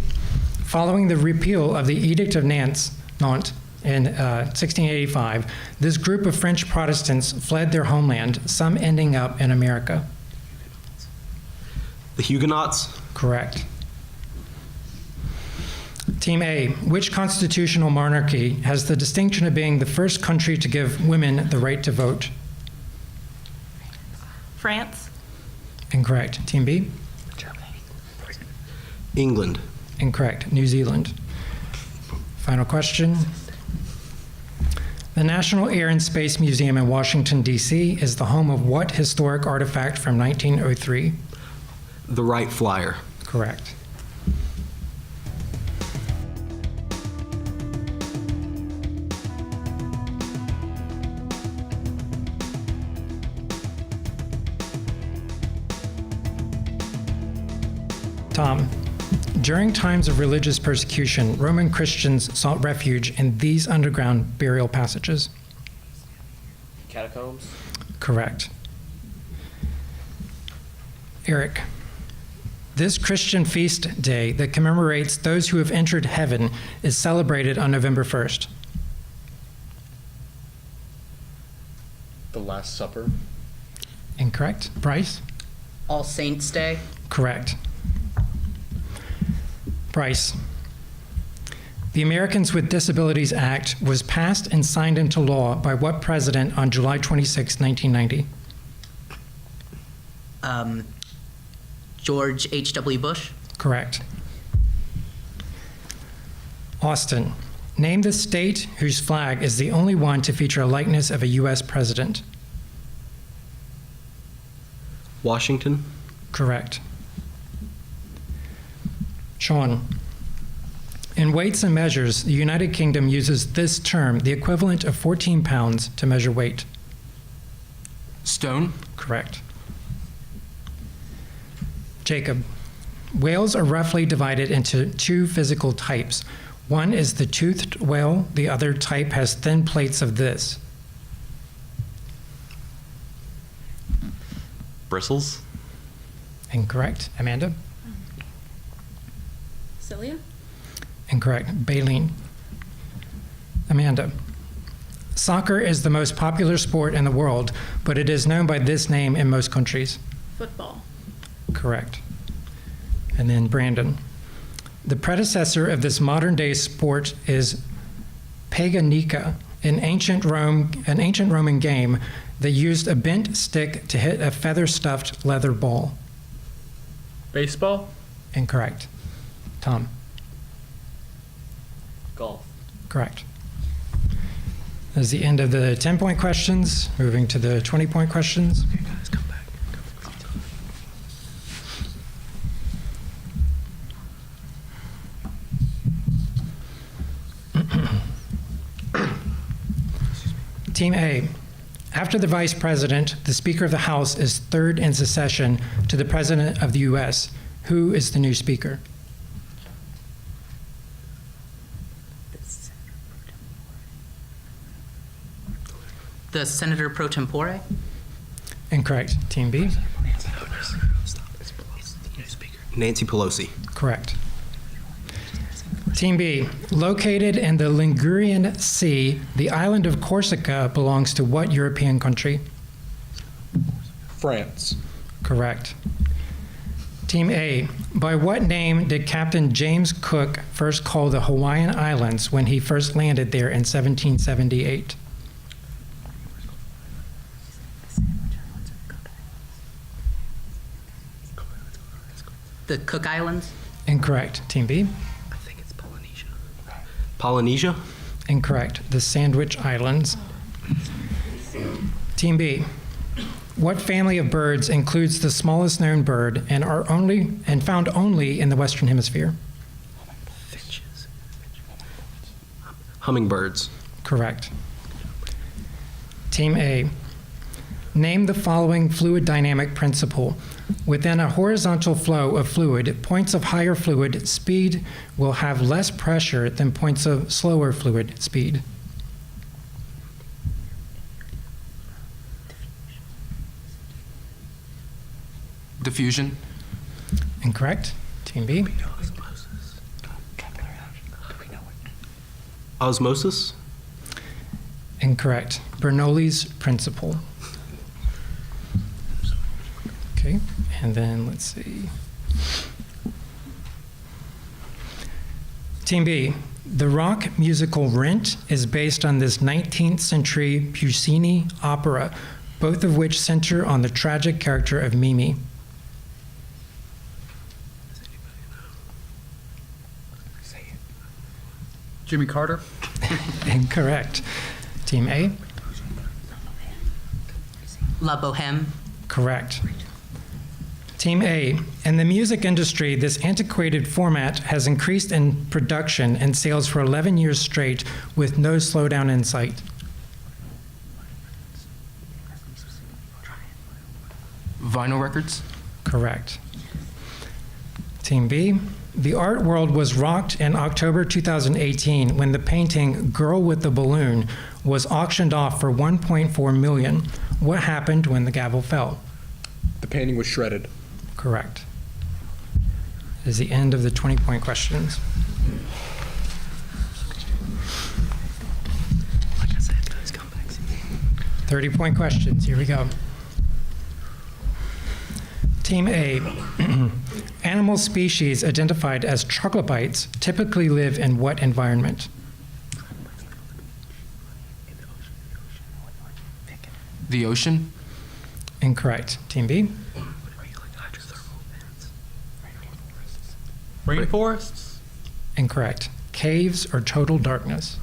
Following the repeal of the Edict of Nantes in 1685, this group of French Protestants fled their homeland, some ending up in America. The Huguenots. Correct. Team A. Which constitutional monarchy has the distinction of being the first country to give women the right to vote? France. Incorrect. Team B. England. Incorrect. New Zealand. Final question. The National Air and Space Museum in Washington, D.C. is the home of what historic artifact from 1903? The Wright Flyer. Correct. Tom, during times of religious persecution, Roman Christians sought refuge in these underground burial passages. Catacombs. Correct. Eric, this Christian feast day that commemorates those who have entered heaven is celebrated on November 1st. The Last Supper. Incorrect. Bryce? All Saints Day. Correct. Bryce, the Americans with Disabilities Act was passed and signed into law by what president on July 26, 1990? George H.W. Bush. Correct. Austin, name the state whose flag is the only one to feature a likeness of a U.S. president. Washington. Correct. Sean, in weights and measures, the United Kingdom uses this term, the equivalent of 14 pounds, to measure weight. Stone. Correct. Jacob, whales are roughly divided into two physical types. One is the toothed whale, the other type has thin plates of this. Bristles. Incorrect. Amanda? Cilia? Incorrect. Baleen. Amanda. Soccer is the most popular sport in the world, but it is known by this name in most countries. Football. Correct. And then Brandon. The predecessor of this modern-day sport is Paganica, an ancient Roman game that used a bent stick to hit a feather-stuffed leather ball. Baseball. Incorrect. Tom. Golf. Correct. That's the end of the 10-point questions. Moving to the 20-point questions. Okay, guys, come back. Team A. After the Vice President, the Speaker of the House is third in succession to the President of the U.S. Who is the new Speaker? The Senator pro tempore. Incorrect. Team B? Nancy Pelosi. Correct. Team B, located in the Ligurian Sea, the island of Corsica belongs to what European country? France. Correct. Team A, by what name did Captain James Cook first call the Hawaiian Islands when he first landed there in 1778? The Cook Islands? Incorrect. Team B? I think it's Polynesia. Polynesia? Incorrect. The Sandwich Islands. Team B. What family of birds includes the smallest known bird and found only in the Western Hemisphere? Finches. Hummingbirds. Correct. Team A. Name the following fluid dynamic principle. Within a horizontal flow of fluid, points of higher fluid speed will have less pressure than points of slower fluid speed. Diffusion. Incorrect. Team B? Osmosis? Incorrect. Bernoulli's principle. Okay, and then let's see. Team B, the rock musical Rent is based on this 19th century Puccini opera, both of which center on the tragic character of Mimi. Jimmy Carter. Incorrect. Team A? La Boheme? Correct. Team A, in the music industry, this antiquated format has increased in production and sales for 11 years straight with no slowdown in sight. Vinyl records? Correct. Team B, the art world was rocked in October 2018 when the painting Girl with the Balloon was auctioned off for $1.4 million. What happened when the gavel fell? The painting was shredded. Correct. That is the end of the 20-point questions. Like I said, those comebacks. 30-point questions. Here we go. Team A. Animal species identified as troglobites typically live in what environment? The ocean? Incorrect. Team B? Rainforests. Incorrect. Caves or total darkness.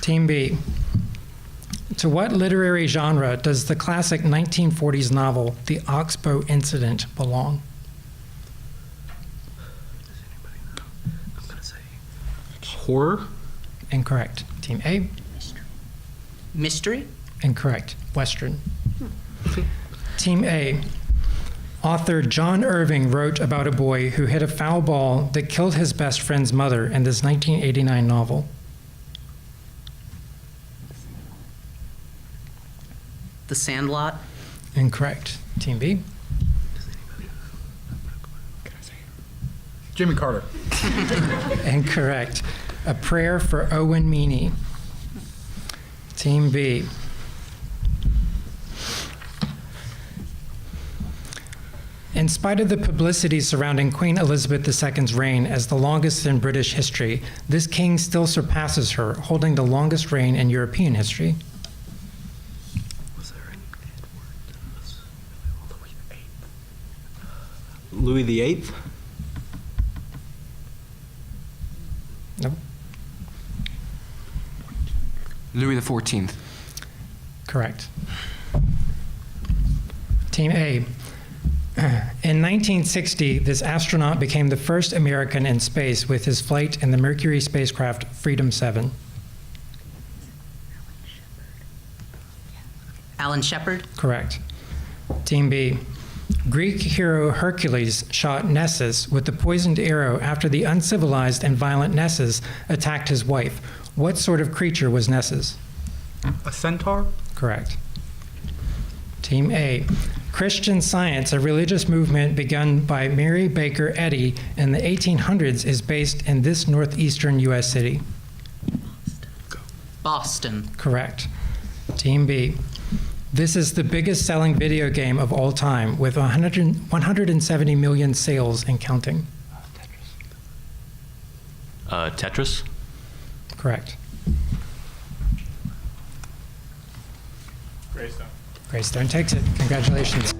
Team B. To what literary genre does the classic 1940s novel The Oxbow Incident belong? I'm going to say horror. Incorrect. Team A? Mystery? Incorrect. Western. Team A. Author John Irving wrote about a boy who hit a foul ball that killed his best friend's mother in this 1989 novel. The Sandlot? Incorrect. Team B? Jimmy Carter. Incorrect. A Prayer for Owen Meany. Team B. In spite of the publicity surrounding Queen Elizabeth II's reign as the longest in British history, this king still surpasses her, holding the longest reign in European history. Was there an Edward? Louis VIII? Nope. Louis XIV. Correct. Team A. In 1960, this astronaut became the first American in space with his flight in the Mercury spacecraft Freedom 7. Alan Shepard? Correct. Team B. Greek hero Hercules shot Nessus with the poisoned arrow after the uncivilized and violent Nessus attacked his wife. What sort of creature was Nessus? A centaur. Correct. Team A. Christian Science, a religious movement begun by Mary Baker Eddy in the 1800s, is based in this northeastern U.S. city. Boston. Correct. Team B. This is the biggest selling video game of all time with 170 million sales and counting. Tetris. Correct. Greystone. Greystone takes it. Congratulations.